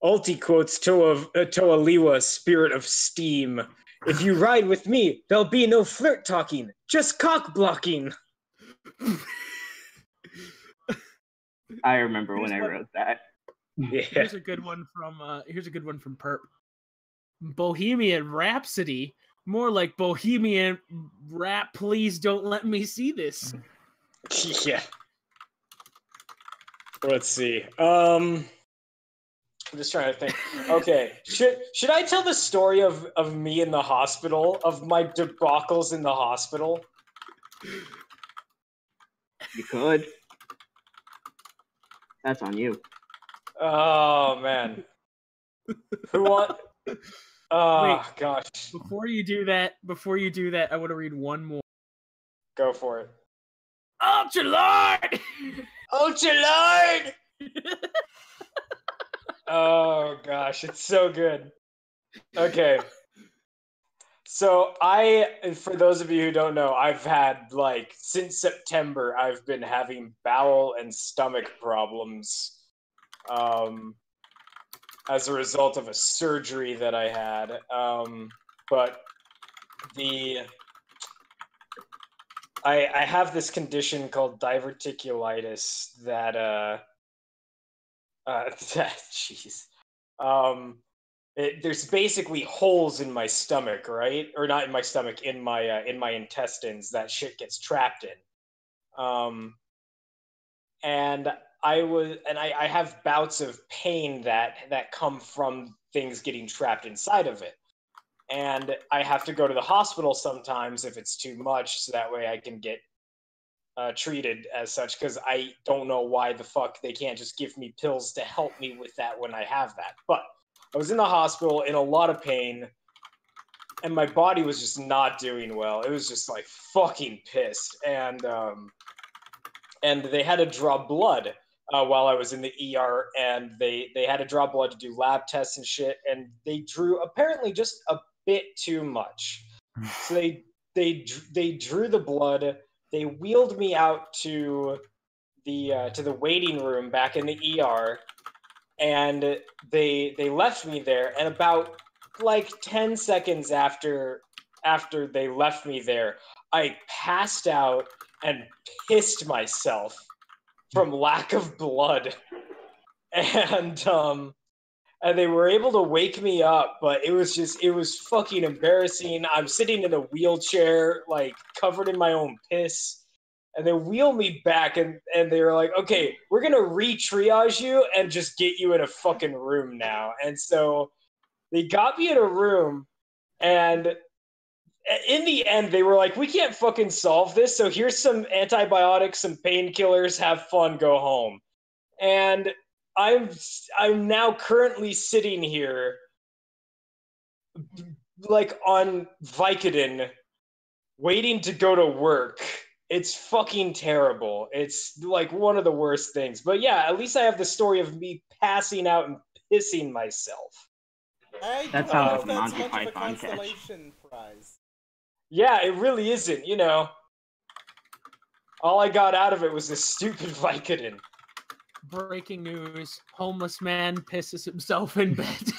Speaker 2: Ulti quotes Toa Liwa, spirit of steam. If you ride with me, there'll be no flirt talking, just cock blocking.
Speaker 4: I remember when I wrote that.
Speaker 2: Yeah.
Speaker 3: Here's a good one from Perp. Bohemian Rhapsody, more like Bohemian Rap. Please don't let me see this.
Speaker 2: Yeah. Let's see. I'm just trying to think. Okay, should I tell the story of me in the hospital, of my debacles in the hospital?
Speaker 4: You could. That's on you.
Speaker 2: Oh man. Who want? Oh gosh.
Speaker 3: Before you do that, I want to read one more.
Speaker 2: Go for it.
Speaker 3: Ultra Lord!
Speaker 2: Ultra Lord! Oh gosh, it's so good. Okay. So for those of you who don't know, I've had, like, since September, I've been having bowel and stomach problems as a result of a surgery that I had. But I have this condition called diverticulitis that jeez. There's basically holes in my stomach, right? Or not in my stomach, in my intestines that shit gets trapped in. And I have bouts of pain that come from things getting trapped inside of it. And I have to go to the hospital sometimes if it's too much, so that way I can get treated as such, because I don't know why the fuck they can't just give me pills to help me with that when I have that. But I was in the hospital in a lot of pain, and my body was just not doing well. It was just like fucking pissed, and they had to draw blood while I was in the ER, and they had to draw blood to do lab tests and shit, and they drew apparently just a bit too much. So they drew the blood. They wheeled me out to the waiting room back in the ER, and they left me there. And about like 10 seconds after they left me there, I passed out and pissed myself from lack of blood, and they were able to wake me up, but it was fucking embarrassing. I'm sitting in a wheelchair, like, covered in my own piss, and they wheel me back, and they were like, okay, we're gonna re-triage you and just get you in a fucking room now. And so they got me in a room, and in the end, they were like, we can't fucking solve this, so here's some antibiotics, some painkillers, have fun, go home. And I'm now currently sitting here, like, on Vicodin, waiting to go to work. It's fucking terrible. It's, like, one of the worst things. But yeah, at least I have the story of me passing out and pissing myself.
Speaker 4: That sounds like a Monty Python catch.
Speaker 1: Constellation prize.
Speaker 2: Yeah, it really isn't, you know. All I got out of it was this stupid Vicodin.
Speaker 3: Breaking news: homeless man pisses himself in bed.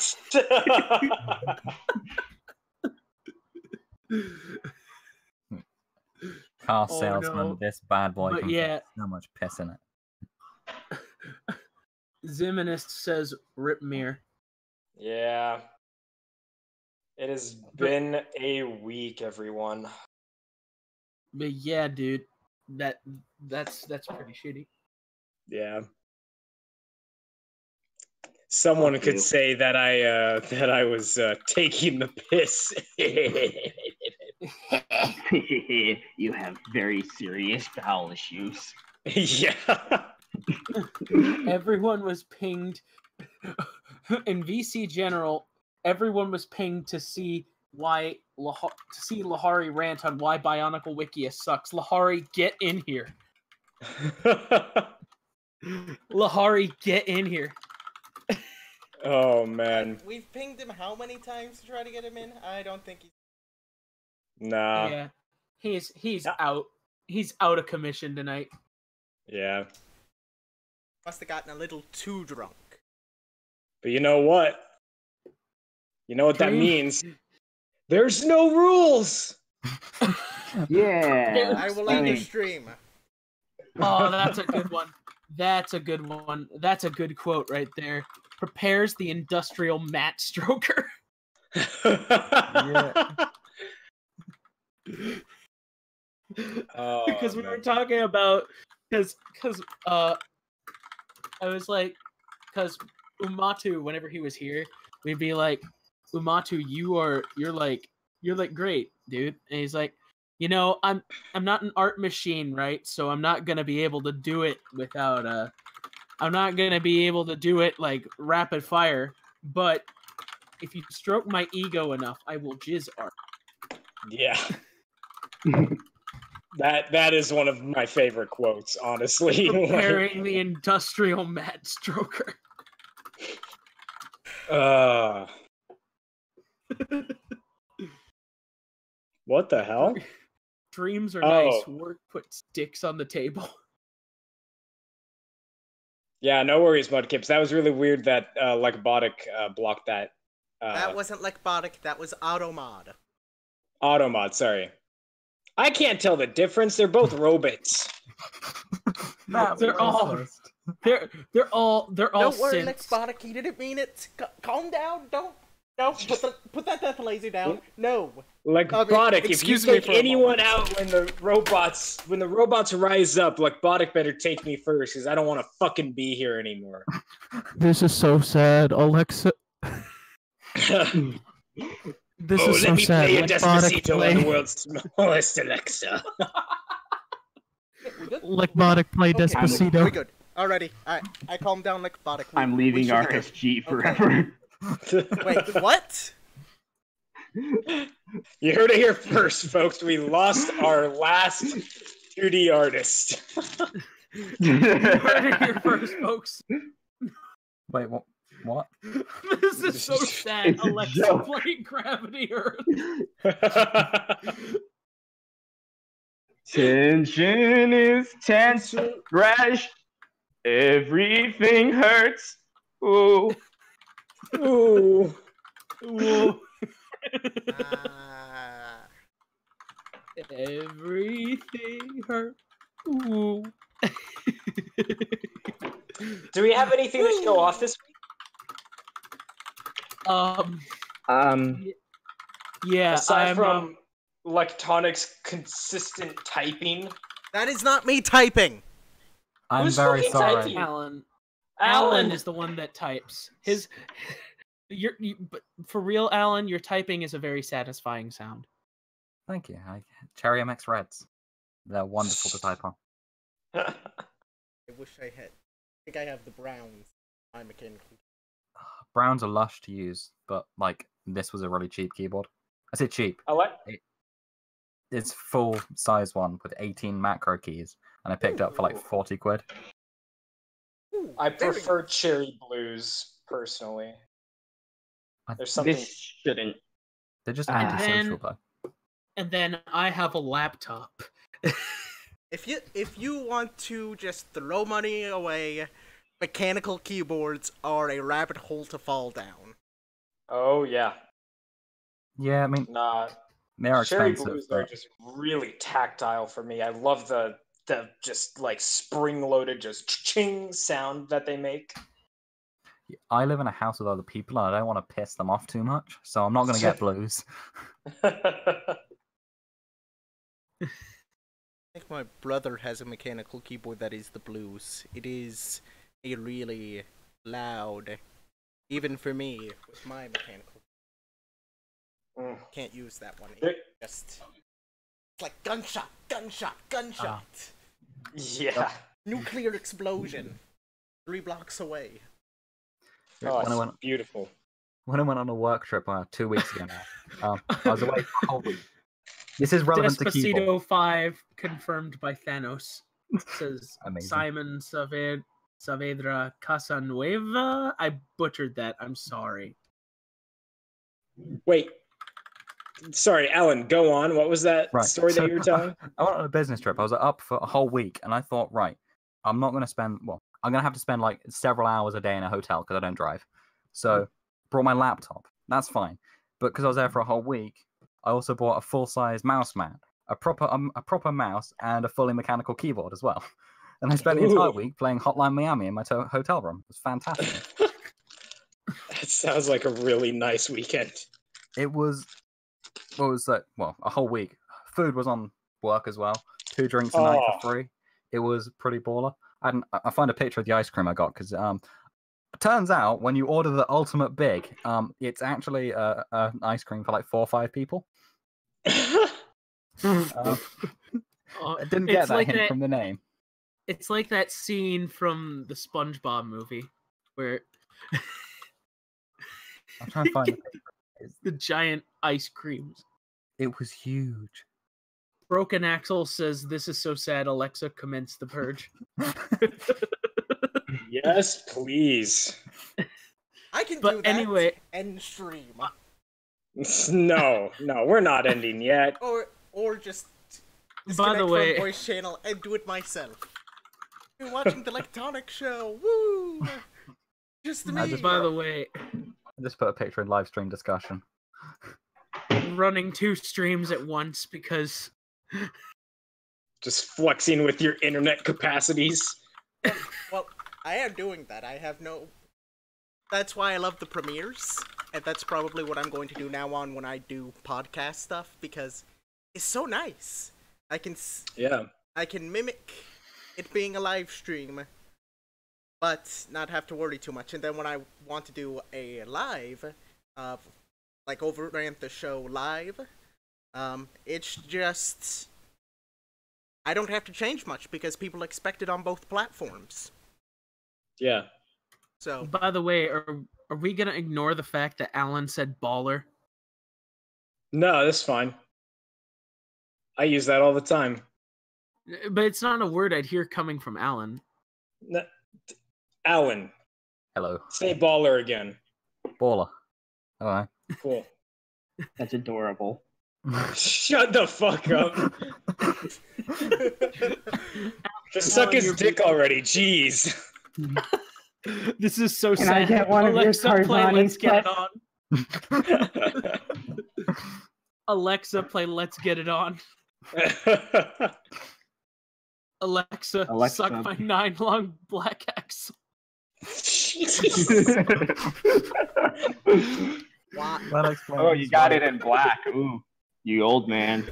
Speaker 5: Car salesman,
Speaker 3: no.
Speaker 5: this bad boy
Speaker 3: But
Speaker 5: can
Speaker 3: yeah.
Speaker 5: put so much piss in it.
Speaker 3: Zimonist says, "Rip Mir."
Speaker 2: Yeah. It has been a week, everyone.
Speaker 3: But yeah, dude, that's pretty shitty.
Speaker 2: Yeah. Someone could say that I was taking the piss.
Speaker 4: You have very serious bowel issues.
Speaker 2: Yeah.
Speaker 3: Everyone was pinged in VC General. Everyone was pinged to see Lahari rant on why Bionicle Wikia sucks. Lahari, get in here. Lahari, get in here.
Speaker 2: Oh man.
Speaker 1: We've pinged him how many times to try to get him in? I don't think he's...
Speaker 2: Nah.
Speaker 3: Yeah, he's out. He's out of commission tonight.
Speaker 2: Yeah.
Speaker 1: Must have gotten a little too drunk.
Speaker 2: But you know what? You know what that means? There's no rules!
Speaker 4: Yeah.
Speaker 1: I will end the stream.
Speaker 3: Oh, that's a good one. That's a good one. That's a good quote right there. Prepares the industrial mat stroker.
Speaker 2: Oh,
Speaker 3: Because we
Speaker 2: man.
Speaker 3: were talking about because I was like, because Umatu, whenever he was here, we'd be like, Umatu, you're like great, dude. And he's like, you know, I'm not an art machine, right? So I'm not gonna be able to do it without I'm not gonna be able to do it like rapid fire. But if you stroke my ego enough, I will jizz art.
Speaker 2: Yeah. That is one of my favorite quotes, honestly.
Speaker 3: Preparing the industrial mat stroker.
Speaker 2: What the hell?
Speaker 3: Dreams are
Speaker 2: Oh.
Speaker 3: nice. Work puts dicks on the table.
Speaker 2: Yeah, no worries, Mudkips. That was really weird that Lekbotic blocked that.
Speaker 1: That wasn't Lekbotic, that was Automod.
Speaker 2: Automod, sorry. I can't tell the difference. They're both robots.
Speaker 3: They're all
Speaker 1: Don't worry,
Speaker 3: synths.
Speaker 1: Lekbotic, he didn't mean it. Calm down, don't. No, put that death laser down. No.
Speaker 2: Lekbotic, if you
Speaker 1: excuse me
Speaker 2: take
Speaker 1: for a
Speaker 2: anyone
Speaker 1: moment.
Speaker 2: out when the robots rise up, Lekbotic better take me first, because I don't want to fucking be here anymore.
Speaker 6: This is so sad, Alexa. This is so
Speaker 2: let me
Speaker 6: sad.
Speaker 2: play a
Speaker 6: Lekbotic
Speaker 2: Despacito on
Speaker 6: play,
Speaker 2: the world's smallest Alexa.
Speaker 6: Lekbotic play
Speaker 1: Okay,
Speaker 6: Despacito.
Speaker 1: we're good. Alrighty, I calmed down Lekbotic.
Speaker 4: I'm leaving
Speaker 1: should be good.
Speaker 4: RSG forever.
Speaker 1: Wait, what?
Speaker 2: You heard it here first, folks. We lost our last 2D artist.
Speaker 3: You heard it here first, folks.
Speaker 5: Wait, what? What?
Speaker 3: This is so sad.
Speaker 4: It's a
Speaker 3: Alexa
Speaker 4: joke.
Speaker 3: playing Gravity Earth.
Speaker 4: Tension is tense, crash. Everything hurts. Ooh.
Speaker 2: Ooh.
Speaker 3: Whoa.
Speaker 1: Ah.
Speaker 3: Everything hurt. Ooh.
Speaker 2: Do we have anything to show off this week?
Speaker 3: Yeah.
Speaker 2: Aside
Speaker 3: I'm,
Speaker 2: from Lectonic's consistent typing.
Speaker 1: That is not me typing.
Speaker 5: I'm
Speaker 2: Who's
Speaker 5: very
Speaker 2: fucking
Speaker 5: sorry.
Speaker 2: typing?
Speaker 3: Alan.
Speaker 2: Alan
Speaker 3: Alan is the one that types. But for real, Alan, your typing is a very satisfying sound.
Speaker 5: Thank you. Cherry MX Reds. They're wonderful to type on.
Speaker 1: I wish I had. I think I have the Browns. My mechanical.
Speaker 5: Browns are lush to use, but like this was a really cheap keyboard. I say cheap.
Speaker 2: I like.
Speaker 5: It's full size one with 18 macro keys, and I picked it up for like 40 quid.
Speaker 1: Ooh,
Speaker 2: I
Speaker 1: very
Speaker 2: prefer cherry blues personally. There's something.
Speaker 4: This shouldn't.
Speaker 5: They're just
Speaker 4: And
Speaker 5: antisocial though.
Speaker 3: And then I have a laptop.
Speaker 1: If you want to just throw money away, mechanical keyboards are a rabbit hole to fall down.
Speaker 2: Oh yeah.
Speaker 5: Yeah, I mean
Speaker 2: Nah.
Speaker 5: they're
Speaker 2: Cherry
Speaker 5: expensive.
Speaker 2: blues are
Speaker 5: But
Speaker 2: just really tactile for me. I love the just like spring-loaded just ching sound that they make.
Speaker 5: I live in a house with other people, and I don't want to piss them off too much, so I'm not going to get blues.
Speaker 1: I think my brother has a mechanical keyboard that is the blues. It is a really loud, even for me, with my mechanical.
Speaker 2: Mm.
Speaker 1: Can't use that one.
Speaker 2: There-
Speaker 1: Just it's like gunshot, gunshot, gunshot.
Speaker 2: Yeah.
Speaker 1: Nuclear explosion. 3 blocks away.
Speaker 2: Oh,
Speaker 5: when, I
Speaker 2: it's
Speaker 5: went,
Speaker 2: beautiful.
Speaker 5: when I went on a work trip 2 weeks ago now, I was away for a whole week. This is relevant to keyboard.
Speaker 3: Despacito 5 confirmed by Thanos. Says
Speaker 5: Amazing.
Speaker 3: Simon Saavedra Casanueva. I butchered that. I'm sorry.
Speaker 2: Wait. Sorry, Alan, go on. What was that
Speaker 5: Right.
Speaker 2: story
Speaker 5: so
Speaker 2: that you were telling?
Speaker 5: I went on a business trip. I was up for a whole week, and I thought, right, I'm not going to spend, well, I'm going to have to spend like several hours a day in a hotel because I don't drive. So, brought my laptop. That's fine. But because I was there for a whole week, I also bought a full-size mouse mat, a proper mouse, and a fully mechanical keyboard as well. And I spent the entire
Speaker 2: Ooh.
Speaker 5: week playing Hotline Miami in my hotel room. It was fantastic.
Speaker 2: That sounds like a really nice weekend.
Speaker 5: It was, what was that? Well, a whole week. Food was on work as well. 2 drinks a night for free. It was pretty baller. I find a picture of the ice cream I got because it turns out when you order the ultimate big, it's actually an ice cream for like 4 or 5 people. I didn't get
Speaker 3: It's
Speaker 5: that
Speaker 3: like
Speaker 5: hint
Speaker 3: that-
Speaker 5: from the name.
Speaker 3: It's like that scene from the SpongeBob movie where
Speaker 5: I'm trying to find the picture.
Speaker 3: the giant ice creams.
Speaker 5: It was huge.
Speaker 3: Broken Axel says, "This is so sad. Alexa, commence the purge."
Speaker 2: Yes, please.
Speaker 1: I can
Speaker 3: But
Speaker 1: do that.
Speaker 3: anyway-
Speaker 1: End stream.
Speaker 2: No, we're not ending yet.
Speaker 1: Or just
Speaker 3: By
Speaker 1: disconnect
Speaker 3: the
Speaker 1: from
Speaker 3: way,
Speaker 1: voice channel and do it myself. You're watching the Lectonic Show. Woo! Just me.
Speaker 3: by the way,
Speaker 5: I just put a picture in live stream discussion.
Speaker 3: running 2 streams at once because
Speaker 2: Just flexing with your internet capacities.
Speaker 1: Well, I am doing that. I have no. That's why I love the premieres, and that's probably what I'm going to do now on when I do podcast stuff because it's so nice.
Speaker 2: Yeah.
Speaker 1: I can mimic it being a live stream, but not have to worry too much. And then when I want to do a live, like overrant the show live, it's just I don't have to change much because people expect it on both platforms.
Speaker 2: Yeah.
Speaker 1: So
Speaker 3: by the way, are we gonna ignore the fact that Alan said baller?
Speaker 2: No, that's fine. I use that all the time.
Speaker 3: But it's not a word I'd hear coming from Alan.
Speaker 2: No, Alan,
Speaker 5: Hello.
Speaker 2: say baller again.
Speaker 5: Baller. Alright.
Speaker 2: Cool.
Speaker 4: That's adorable.
Speaker 2: Shut the fuck up. Just suck his dick already, jeez.
Speaker 3: This is so
Speaker 4: Can
Speaker 3: sad.
Speaker 4: I get one of your
Speaker 3: Alexa, play
Speaker 4: Carvani
Speaker 3: Let's Get It
Speaker 4: sets?
Speaker 3: On. Alexa, play Let's Get It On. Alexa, suck my 9 long black axle.
Speaker 1: wow.
Speaker 5: That explains
Speaker 4: Oh, you got
Speaker 5: why-
Speaker 4: it in black. Ooh, you old man.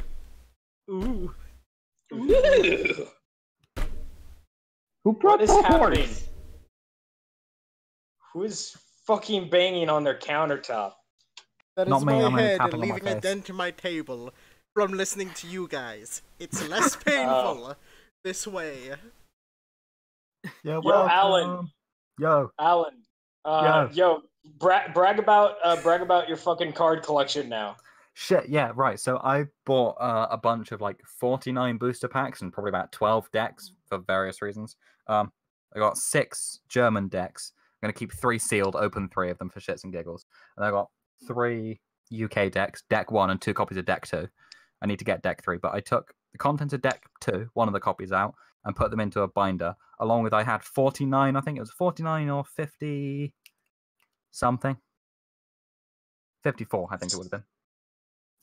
Speaker 3: Ooh.
Speaker 2: Ooh.
Speaker 4: Who brought
Speaker 2: What is
Speaker 4: the
Speaker 2: happening?
Speaker 4: horse?
Speaker 2: Who is fucking banging on their countertop?
Speaker 1: That is
Speaker 5: Not me,
Speaker 1: my
Speaker 5: I'm only
Speaker 1: head
Speaker 5: tapping on my
Speaker 1: leaving a
Speaker 5: face.
Speaker 1: dent in my table from listening to you guys. It's less painful this way.
Speaker 5: Yeah,
Speaker 2: Yo, Alan.
Speaker 5: Yo.
Speaker 2: Alan, brag about your fucking card collection now.
Speaker 5: Shit, yeah, right. So I bought a bunch of like 49 booster packs and probably about 12 decks for various reasons. I got 6 German decks. I'm going to keep 3 sealed, open 3 of them for shits and giggles. And I got 3 UK decks, deck 1 and 2 copies of deck 2. I need to get deck 3, but I took the contents of deck 2, one of the copies out, and put them into a binder, along with I had 49, I think it was 49 or 50 something. 54, I think it would have been.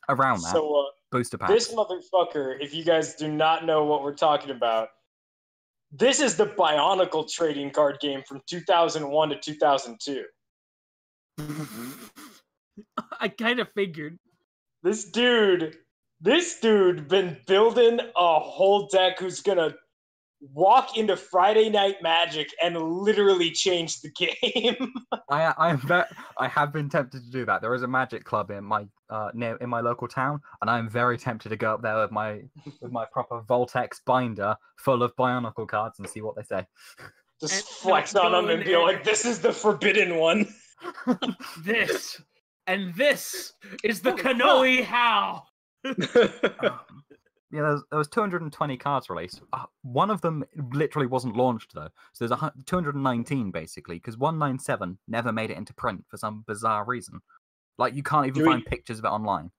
Speaker 5: Around that.
Speaker 2: So,
Speaker 5: booster packs.
Speaker 2: this motherfucker, if you guys do not know what we're talking about, this is the Bionicle trading card game from 2001 to 2002.
Speaker 3: I kind of figured.
Speaker 2: This dude been building a whole deck who's gonna walk into Friday Night Magic and literally change the game.
Speaker 5: I have been tempted to do that. There is a Magic Club in my in my local town, and I am very tempted to go up there with my proper Voltex binder full of Bionicle cards and see what they say.
Speaker 2: Just
Speaker 3: And
Speaker 2: flex
Speaker 3: no,
Speaker 2: on them and be
Speaker 3: no.
Speaker 2: like, "This is the forbidden one."
Speaker 3: This and this is the Kanoe How.
Speaker 5: Yeah, there was 220 cards released. One of them literally wasn't launched though, so there's 219 basically, because 197 never made it into print for some bizarre reason. Like you can't even
Speaker 2: Do we-
Speaker 5: find pictures of it online.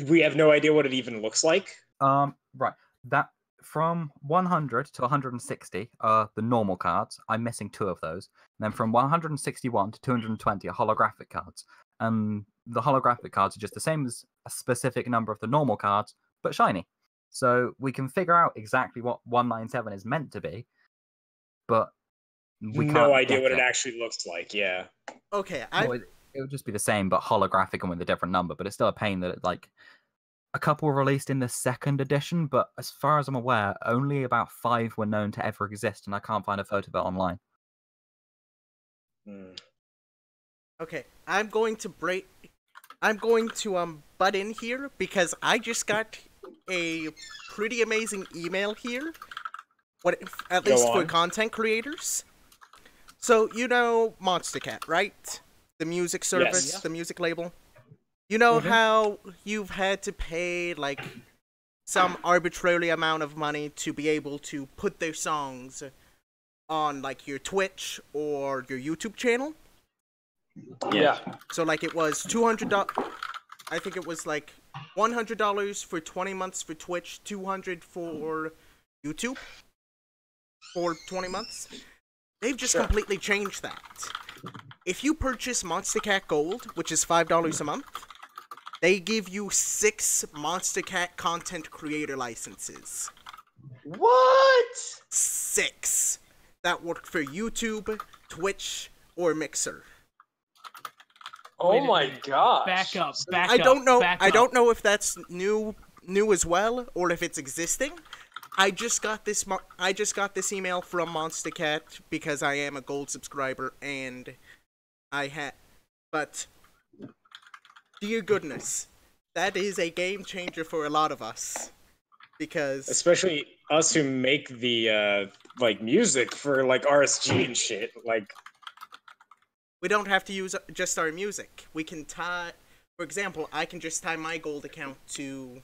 Speaker 2: We have no idea what it even looks like.
Speaker 5: Right. That from 100 to 160 are the normal cards. I'm missing 2 of those. And then from 161 to 220 are holographic cards. And the holographic cards are just the same as a specific number of the normal cards, but shiny. So we can figure out exactly what 197 is meant to be, but we can't
Speaker 2: No idea
Speaker 5: get
Speaker 2: what it actually looks like. Yeah.
Speaker 1: Okay,
Speaker 5: Well, it would just be the same, but holographic and with a different number. But it's still a pain that like a couple were released in the second edition, but as far as I'm aware, only about 5 were known to ever exist, and I can't find a photo of it online.
Speaker 1: Okay, I'm going to butt in here because I just got a pretty amazing email here. At least for content creators. So you know Monstercat, right? The music service,
Speaker 2: Yes.
Speaker 1: the music label. You know how you've had to pay like some arbitrary amount of money to be able to put their songs on like your Twitch or your YouTube channel?
Speaker 2: Yeah.
Speaker 1: So like it was $200. I think it was like $100 for 20 months for Twitch, $200 for YouTube for 20 months. They've just completely changed that. If you purchase Monstercat Gold, which is $5 a month, they give you 6 Monstercat content creator licenses.
Speaker 2: What?
Speaker 1: 6 that work for YouTube, Twitch, or Mixer.
Speaker 2: Oh
Speaker 3: Wait a
Speaker 2: my
Speaker 3: minute.
Speaker 2: gosh.
Speaker 3: Back up.
Speaker 1: I don't know if that's new as well or if it's existing. I just got this email from Monstercat because I am a gold subscriber and but dear goodness, that is a game changer for a lot of us because
Speaker 2: Especially us who make the like music for like RSG and shit. Like
Speaker 1: we don't have to use just our music. We can tie, for example, I can just tie my gold account to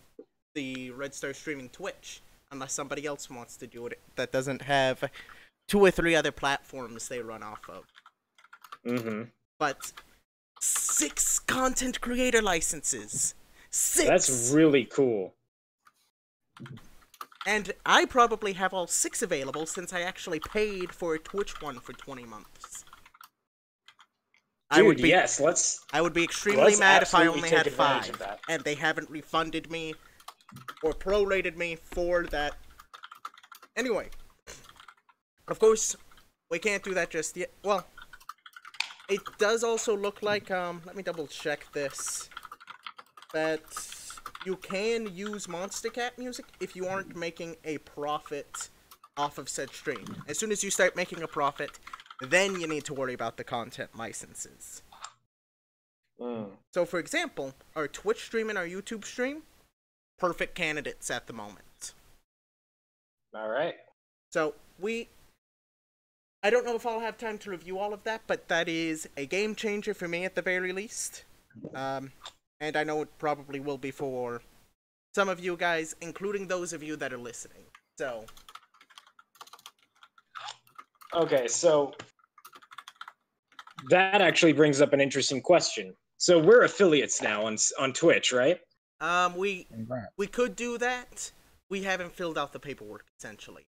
Speaker 1: the Red Star Streaming Twitch. Unless somebody else wants to do it that doesn't have 2 or 3 other platforms they run off of. But 6 content creator licenses. 6!
Speaker 2: That's really cool.
Speaker 1: And I probably have all 6 available since I actually paid for a Twitch one for 20 months.
Speaker 2: Dude, yes,
Speaker 1: I would be extremely mad if I
Speaker 2: absolutely
Speaker 1: only
Speaker 2: take
Speaker 1: had
Speaker 2: advantage
Speaker 1: 5
Speaker 2: of that.
Speaker 1: and they haven't refunded me or prorated me for that. Anyway, of course, we can't do that just yet. Well, it does also look like, let me double check this, that you can use Monstercat music if you aren't making a profit off of said stream. As soon as you start making a profit, then you need to worry about the content licenses. So, for example, our Twitch stream and our YouTube stream, perfect candidates at the moment.
Speaker 2: Alright.
Speaker 1: So, I don't know if I'll have time to review all of that, but that is a game changer for me at the very least. And I know it probably will be for some of you guys, including those of you that are listening. So.
Speaker 2: Okay, so that actually brings up an interesting question. So we're affiliates now on Twitch, right?
Speaker 1: We could do that. We haven't filled out the paperwork essentially.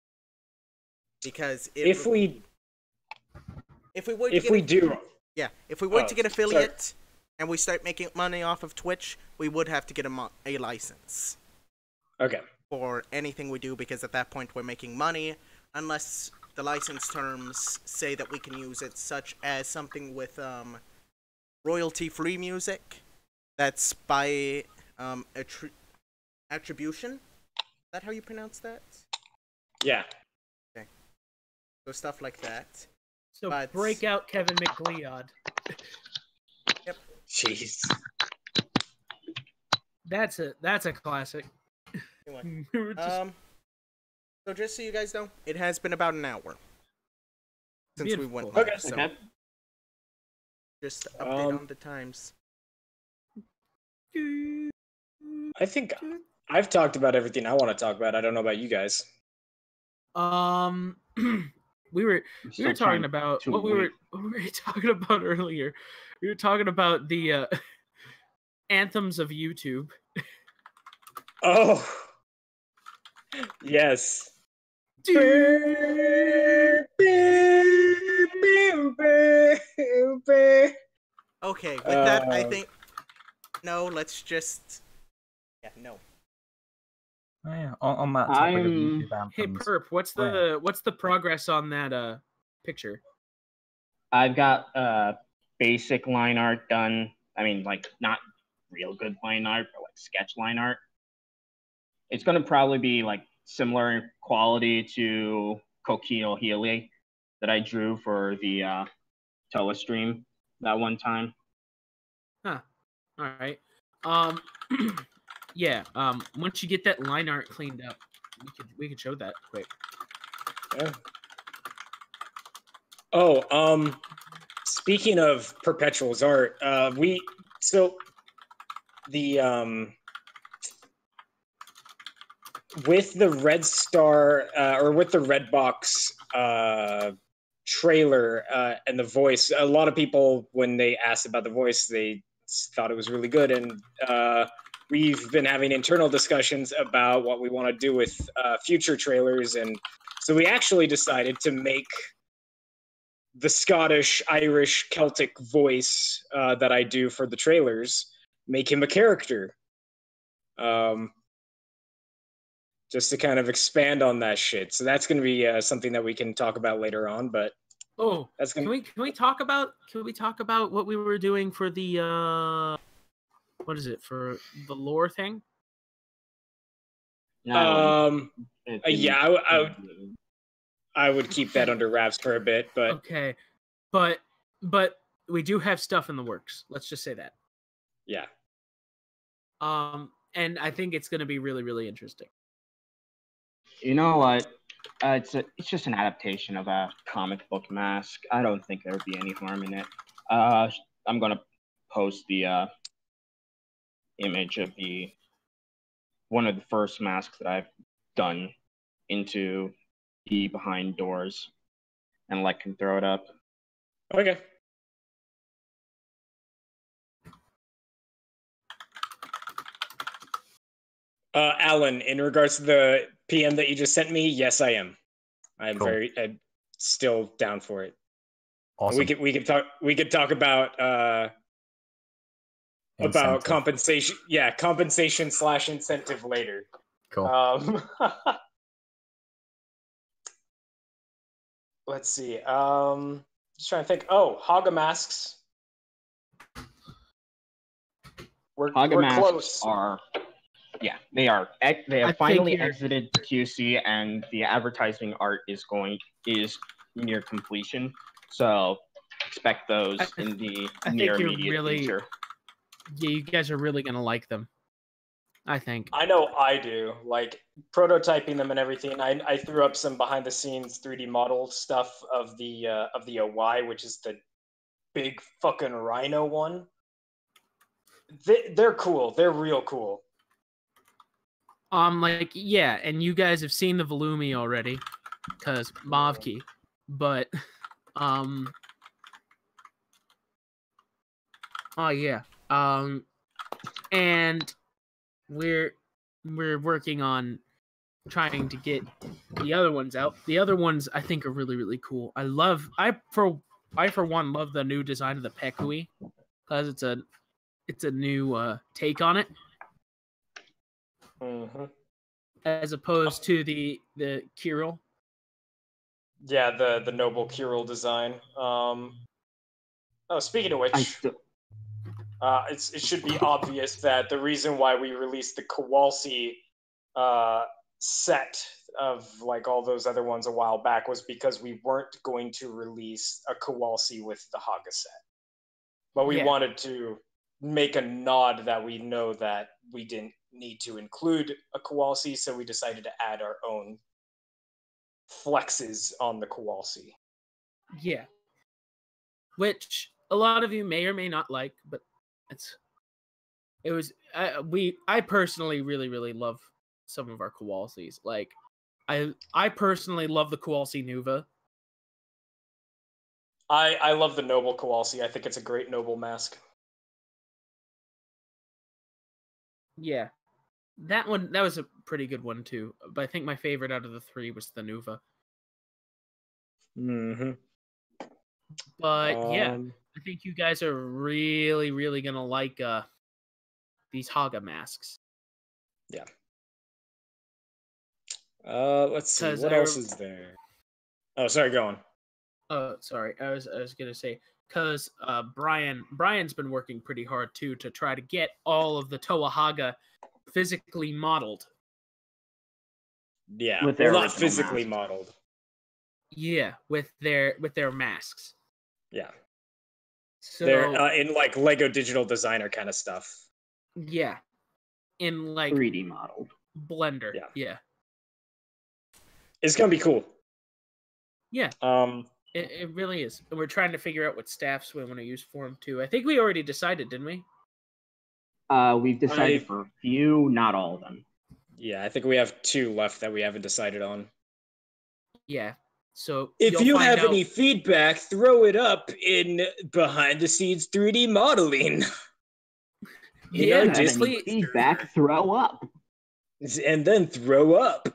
Speaker 1: Because if we were to get affiliate and we start making money off of Twitch, we would have to get a license.
Speaker 2: Okay.
Speaker 1: For anything we do, because at that point we're making money, unless the license terms say that we can use it, such as something with royalty-free music that's by attribution. Is that how you pronounce that?
Speaker 2: Yeah.
Speaker 1: Okay. So stuff like that.
Speaker 3: So
Speaker 1: But-
Speaker 3: break out Kevin McLeod.
Speaker 1: Yep.
Speaker 2: Jeez.
Speaker 3: That's a classic.
Speaker 1: Anyway.
Speaker 3: We were just-
Speaker 1: So just so you guys know, it has been about an hour since we went
Speaker 3: Beautiful.
Speaker 1: live.
Speaker 2: Okay.
Speaker 1: So
Speaker 4: Okay.
Speaker 1: just update on the times.
Speaker 2: I think I've talked about everything I want to talk about. I don't know about you guys.
Speaker 3: we were
Speaker 4: Still
Speaker 3: talking
Speaker 4: trying
Speaker 3: about
Speaker 4: to
Speaker 3: what we
Speaker 4: wait.
Speaker 3: were talking about earlier. We were talking about the anthems of YouTube.
Speaker 2: Oh. Yes.
Speaker 1: Okay, with that, I think... No, let's just... Yeah, no.
Speaker 5: Oh, yeah. On that topic of
Speaker 4: I'm-
Speaker 5: YouTube
Speaker 3: Hey
Speaker 5: anthems.
Speaker 3: Perp, what's the progress on that picture?
Speaker 4: I've got basic line art done. I mean, like not real good line art, but like sketch line art. It's gonna probably be like similar quality to Kokino Healy that I drew for the Toa stream that one time.
Speaker 3: All right. Yeah. Once you get that line art cleaned up, we could show that quick.
Speaker 2: Yeah. Oh, speaking of Perpetual's art, with the Red Star or with the Redbox trailer and the voice, a lot of people, when they asked about the voice, they thought it was really good, and we've been having internal discussions about what we want to do with future trailers, and so we actually decided to make the Scottish, Irish, Celtic voice that I do for the trailers, make him a character. Just to kind of expand on that shit. So that's going to be something that we can talk about later on, but that's gonna...
Speaker 3: can we talk about what we were doing for the what is it, for the lore thing?
Speaker 4: No,
Speaker 2: yeah, I would keep that under wraps for a bit, but
Speaker 3: okay, but we do have stuff in the works. Let's just say that.
Speaker 2: Yeah.
Speaker 3: And I think it's going to be really, really interesting.
Speaker 4: You know what? It's just an adaptation of a comic book mask. I don't think there would be any harm in it. I'm gonna post the image of one of the first masks that I've done into the behind doors, and Leck can throw it up.
Speaker 2: Okay. Alan, in regards to the PM that you just sent me, yes, I am. I'm
Speaker 5: Cool.
Speaker 2: I'm still down for it.
Speaker 5: Awesome.
Speaker 2: We could talk about
Speaker 5: Incentive.
Speaker 2: compensation. Yeah, compensation / incentive later.
Speaker 5: Cool.
Speaker 2: Let's see. Just trying to think. Oh, Haga masks. We're
Speaker 4: Masks
Speaker 2: close.
Speaker 4: They are. They have
Speaker 3: I
Speaker 4: finally
Speaker 3: figured-
Speaker 4: exited QC, and the advertising art is near completion. So expect those in the
Speaker 3: I think
Speaker 4: near
Speaker 3: you're
Speaker 4: immediate
Speaker 3: really-
Speaker 4: future.
Speaker 3: Yeah, you guys are really gonna like them. I think.
Speaker 2: I know I do. Like prototyping them and everything. I threw up some behind the scenes 3D model stuff of the OY, which is the big fucking rhino one. They're cool. They're real cool.
Speaker 3: Like, yeah, and you guys have seen the Volumi already, because Mavki, but, oh yeah, and we're working on trying to get the other ones out. The other ones I think are really, really cool. I for one love the new design of the Pekui, because it's a new take on it.
Speaker 2: Mm-hmm.
Speaker 3: As opposed to the Kirill.
Speaker 2: Yeah, the noble Kirill design. Oh, speaking of which, it should be obvious that the reason why we released the Kowalski set of like all those other ones a while back was because we weren't going to release a Kowalski with the Haga set. But we wanted to make a nod that we know that we didn't need to include a Kowalski, so we decided to add our own flexes on the Kowalski.
Speaker 3: Yeah. Which a lot of you may or may not like, but I personally really, really love some of our Kowalskis. Like, I personally love the Kowalski Nuva.
Speaker 2: I love the Noble Kowalski. I think it's a great Noble mask.
Speaker 3: Yeah. That was a pretty good one too. But I think my favorite out of the three was the Nuva.
Speaker 2: Mm-hmm.
Speaker 3: But yeah, I think you guys are really, really gonna like these Haga masks.
Speaker 2: Yeah. Let's see.
Speaker 3: 'Cause
Speaker 2: What
Speaker 3: I
Speaker 2: else
Speaker 3: rem-
Speaker 2: is there? Oh, sorry, go on.
Speaker 3: Oh, sorry. I was gonna say because Brian's been working pretty hard too to try to get all of the Toahaga physically modeled.
Speaker 2: Yeah.
Speaker 4: With
Speaker 2: Well,
Speaker 4: their
Speaker 2: not
Speaker 4: original
Speaker 2: physically
Speaker 4: masks.
Speaker 2: modeled.
Speaker 3: Yeah, with their masks.
Speaker 2: Yeah.
Speaker 3: So
Speaker 2: They're in like Lego Digital Designer kind of stuff.
Speaker 3: yeah, in like
Speaker 4: 3D modeled.
Speaker 3: Blender.
Speaker 2: Yeah.
Speaker 3: Yeah.
Speaker 2: It's gonna be cool.
Speaker 3: Yeah. It really is. And we're trying to figure out what staffs we want to use for them too. I think we already decided, didn't we?
Speaker 4: We've decided for a few, not all of them.
Speaker 2: Yeah, I think we have 2 left that we haven't decided on.
Speaker 3: Yeah. So
Speaker 2: If
Speaker 3: you'll
Speaker 2: you
Speaker 3: find
Speaker 2: have
Speaker 3: out-
Speaker 2: any feedback, throw it up in behind the scenes 3D modeling.
Speaker 3: yeah,
Speaker 2: know,
Speaker 4: Have
Speaker 2: just
Speaker 4: any
Speaker 3: please.
Speaker 4: feedback, throw up.
Speaker 2: And then throw up.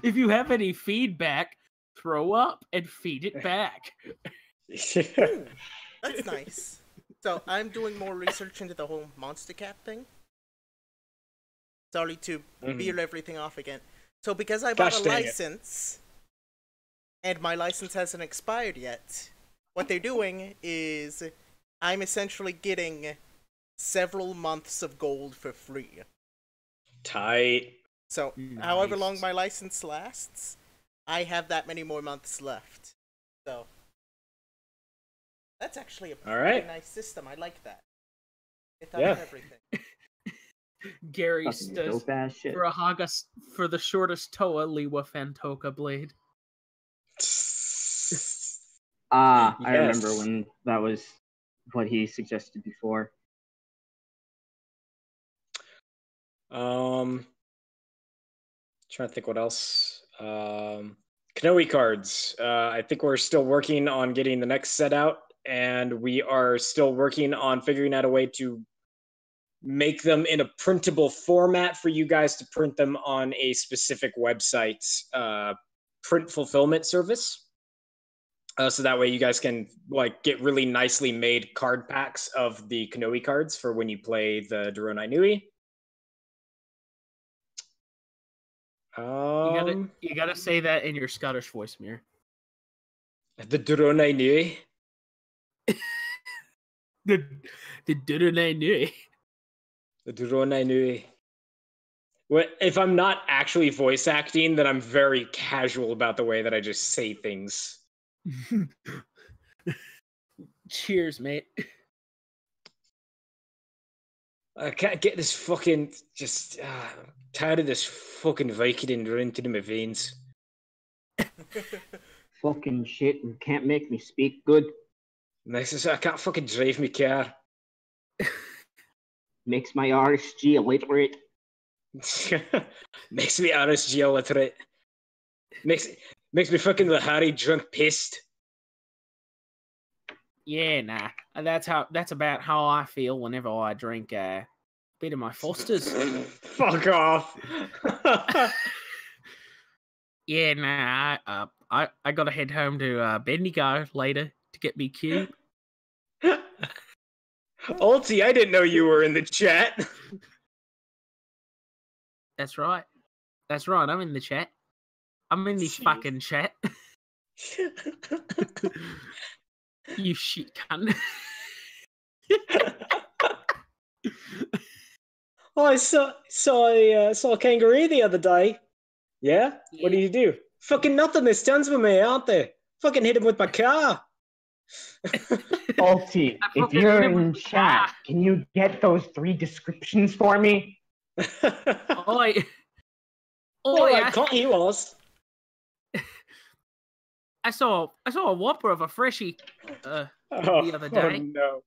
Speaker 3: If you have any feedback, throw up and feed it back.
Speaker 1: Ooh, that's nice. So I'm doing more research into the whole Monster Cat thing. Sorry to veer everything off again. So because I bought
Speaker 2: Gosh
Speaker 1: a
Speaker 2: dang it.
Speaker 1: license, and my license hasn't expired yet, what they're doing is I'm essentially getting several months of gold for free.
Speaker 2: Tight.
Speaker 1: So however
Speaker 3: Nice.
Speaker 1: long my license lasts, I have that many more months left. So that's actually a
Speaker 2: All
Speaker 1: pretty
Speaker 2: right.
Speaker 1: nice system. I like that. It does
Speaker 2: Yeah.
Speaker 1: everything.
Speaker 3: Gary
Speaker 4: Fucking
Speaker 3: does
Speaker 4: dope ass shit.
Speaker 3: for a Haga for the shortest Toa Liwa Fantoka blade.
Speaker 4: I
Speaker 2: Yes.
Speaker 4: remember when that was what he suggested before.
Speaker 2: Trying to think what else. Kanoe cards. I think we're still working on getting the next set out, and we are still working on figuring out a way to make them in a printable format for you guys to print them on a specific website's print fulfillment service. So that way you guys can like get really nicely made card packs of the Kanoe cards for when you play the Doronai Nui.
Speaker 3: You gotta say that in your Scottish voice, Mir.
Speaker 2: The Doronai Nui.
Speaker 3: The Durunai Nui.
Speaker 2: The Doronai Nui. What if I'm not actually voice acting? Then I'm very casual about the way that I just say things.
Speaker 3: Cheers, mate.
Speaker 2: I can't get this fucking just tired of this fucking Vicodin running through my veins.
Speaker 4: Fucking shit, you can't make me speak good.
Speaker 2: I can't fucking drive my car.
Speaker 4: Makes my RSG illiterate.
Speaker 2: Makes me RSG illiterate. Makes me fucking the Harry drunk pissed.
Speaker 3: Yeah, nah. That's about how I feel whenever I drink a bit of my Foster's.
Speaker 2: Fuck off.
Speaker 3: Yeah, nah. I gotta head home to Bendigo later to get me cube.
Speaker 2: Ulti, I didn't know you were in the chat.
Speaker 3: That's right. That's right. I'm in the chat. I'm in the
Speaker 2: Jeez.
Speaker 3: fucking chat. You shit cunt.
Speaker 2: Oh, I saw a kangaroo the other day. Yeah? What did you do? Fucking nothing. They're stunts with me, aren't they? Fucking hit him with my car.
Speaker 4: Ulti, if you're in chat, can you get those 3 descriptions for me?
Speaker 3: Oi.
Speaker 2: Oh,
Speaker 3: Oi,
Speaker 2: I thought he was.
Speaker 3: I saw a whopper of a freshie the other day.
Speaker 2: Oh no.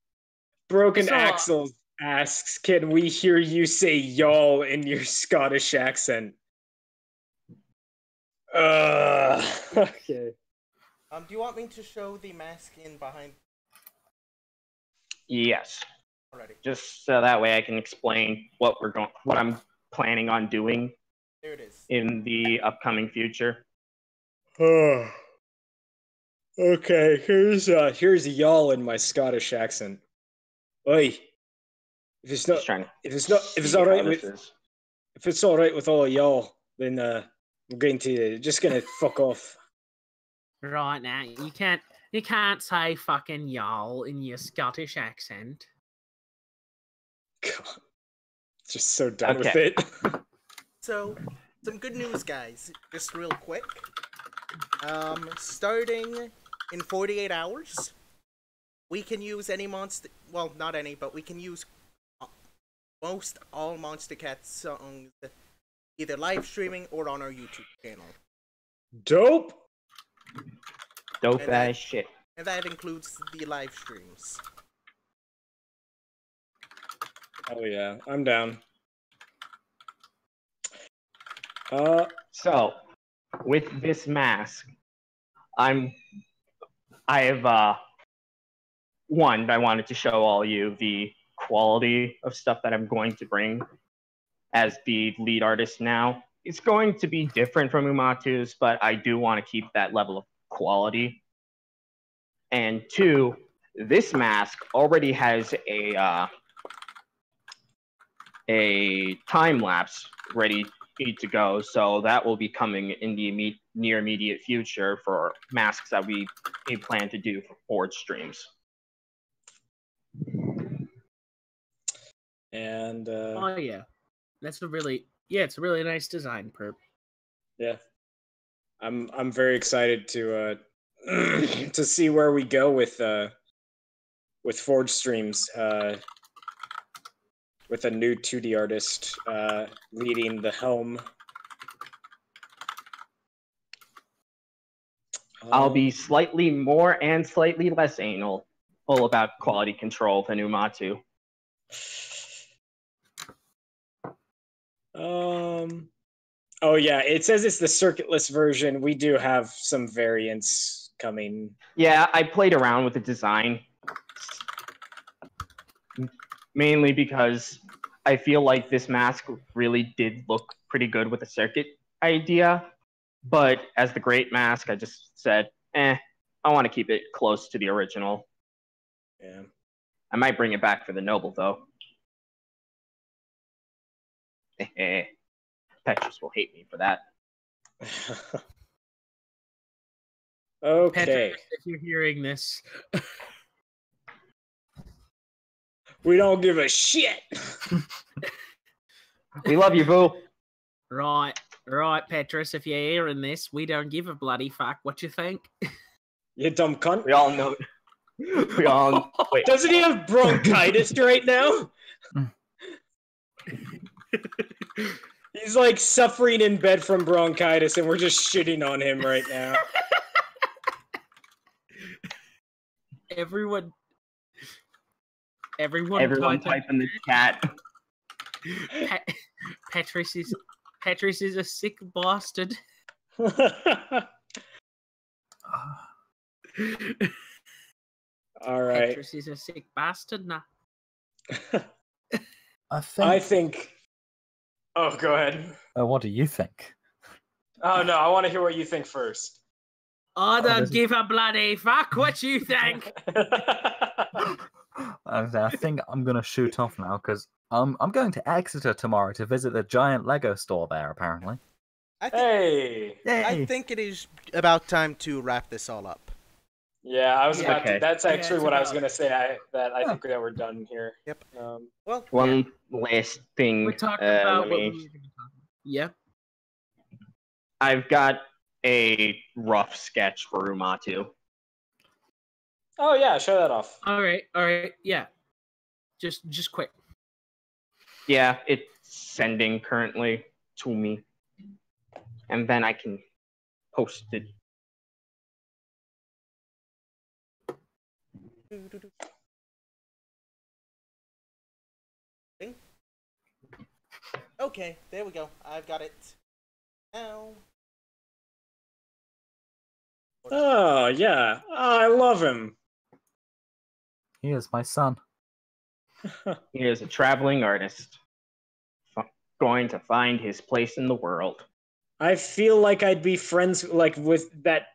Speaker 2: Broken
Speaker 3: I saw-
Speaker 2: Axles asks, can we hear you say y'all in your Scottish accent? Okay.
Speaker 1: Do you want me to show the mask in behind
Speaker 4: Yes.
Speaker 1: already?
Speaker 4: Just so that way I can explain what I'm planning on doing
Speaker 1: There it is.
Speaker 4: in the upcoming future.
Speaker 2: Okay, here's y'all in my Scottish accent. Oi. If it's
Speaker 4: Just trying to
Speaker 2: if it's
Speaker 4: see
Speaker 2: all right
Speaker 4: how
Speaker 2: with
Speaker 4: this is.
Speaker 2: if it's all right with all of y'all, then I'm just gonna fuck off.
Speaker 3: Right now, you can't say fucking y'all in your Scottish accent.
Speaker 2: God, just so done with
Speaker 4: Okay.
Speaker 2: it.
Speaker 1: So, some good news, guys. Just real quick. Starting in 48 hours, we can use any monster. Well, not any, but we can use most all Monstercat songs, either live streaming or on our YouTube channel.
Speaker 2: Dope.
Speaker 4: Dope
Speaker 1: And that-
Speaker 4: ass shit.
Speaker 1: And that includes the live streams.
Speaker 2: Oh yeah, I'm down.
Speaker 4: So, with this mask, I wanted to show all you the quality of stuff that I'm going to bring as the lead artist now. It's going to be different from Umatu's, but I do want to keep that level of quality. And two, this mask already has a time lapse ready to go, so that will be coming in the near immediate future for masks that we plan to do for Forge streams.
Speaker 2: And
Speaker 3: Oh yeah, it's a really nice design, Perp.
Speaker 2: yeah, I'm very excited to to see where we go with Forge streams. With a new 2D artist leading the helm.
Speaker 4: I'll be slightly more and slightly less anal about quality control than Umatu.
Speaker 2: Oh yeah, it says it's the circuitless version. We do have some variants coming.
Speaker 4: Yeah, I played around with the design. Mainly because I feel like this mask really did look pretty good with the circuit idea. But as the Great Mask, I just said, I want to keep it close to the original.
Speaker 2: Yeah.
Speaker 4: I might bring it back for the Noble, though. Petrus will hate me for that.
Speaker 2: Okay.
Speaker 3: Petrus, if you're hearing this,
Speaker 2: we don't give a shit.
Speaker 4: We love you, boo.
Speaker 3: right, Petrus, if you're hearing this, we don't give a bloody fuck what you think.
Speaker 2: You dumb cunt.
Speaker 4: We all know. Wait.
Speaker 2: Doesn't he have bronchitis right now? He's like suffering in bed from bronchitis, and we're just shitting on him right now.
Speaker 3: Everyone
Speaker 4: Type in the chat.
Speaker 3: Petrus is a sick bastard.
Speaker 2: All right.
Speaker 3: Petrus is a sick bastard now.
Speaker 2: I think. Oh, go ahead.
Speaker 5: What do you think?
Speaker 2: Oh no, I want to hear what you think first.
Speaker 3: I don't give a bloody fuck what you think.
Speaker 5: I think I'm gonna shoot off now because I'm going to Exeter tomorrow to visit the giant Lego store there. Apparently.
Speaker 2: Hey.
Speaker 1: I think it is about time to wrap this all up.
Speaker 2: Yeah, I was about to.
Speaker 4: Okay.
Speaker 2: That's actually
Speaker 3: it's
Speaker 2: what I was
Speaker 3: about-
Speaker 2: gonna say. I think that we're done here.
Speaker 1: Yep.
Speaker 2: Um,
Speaker 1: Well,
Speaker 4: One last thing.
Speaker 3: We talked about
Speaker 4: let
Speaker 3: what
Speaker 4: me-
Speaker 3: we were going to talk about. Yeah.
Speaker 4: I've got a rough sketch for Umatu.
Speaker 2: oh yeah, show that off.
Speaker 3: All right. Yeah. Just quick.
Speaker 4: Yeah, it's sending currently to me. And then I can post it.
Speaker 1: okay, there we go. I've got it now.
Speaker 2: Oh yeah, I love him.
Speaker 5: He is my son.
Speaker 4: Here's a traveling artist going to find his place in the world.
Speaker 2: I feel like I'd be friends like with that.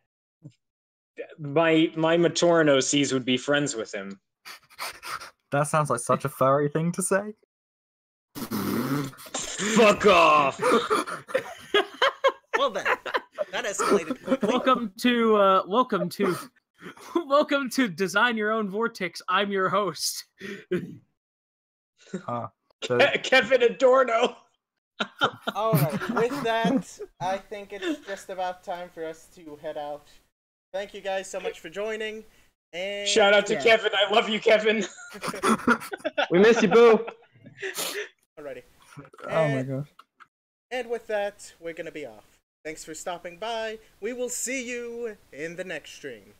Speaker 2: My Matorino sees would be friends with him.
Speaker 5: That sounds like such a furry thing to say.
Speaker 2: Fuck off.
Speaker 1: Well then, that escalated quickly.
Speaker 3: Welcome to Design Your Own Vortex. I'm your host.
Speaker 2: Kevin Adorno.
Speaker 1: Alright, with that, I think it's just about time for us to head out. Thank you guys so much for joining. And
Speaker 2: Shout out to Kevin. I love you, Kevin.
Speaker 4: We miss you, boo.
Speaker 1: Alrighty.
Speaker 6: Oh my god.
Speaker 1: And with that, we're gonna be off. Thanks for stopping by. We will see you in the next stream.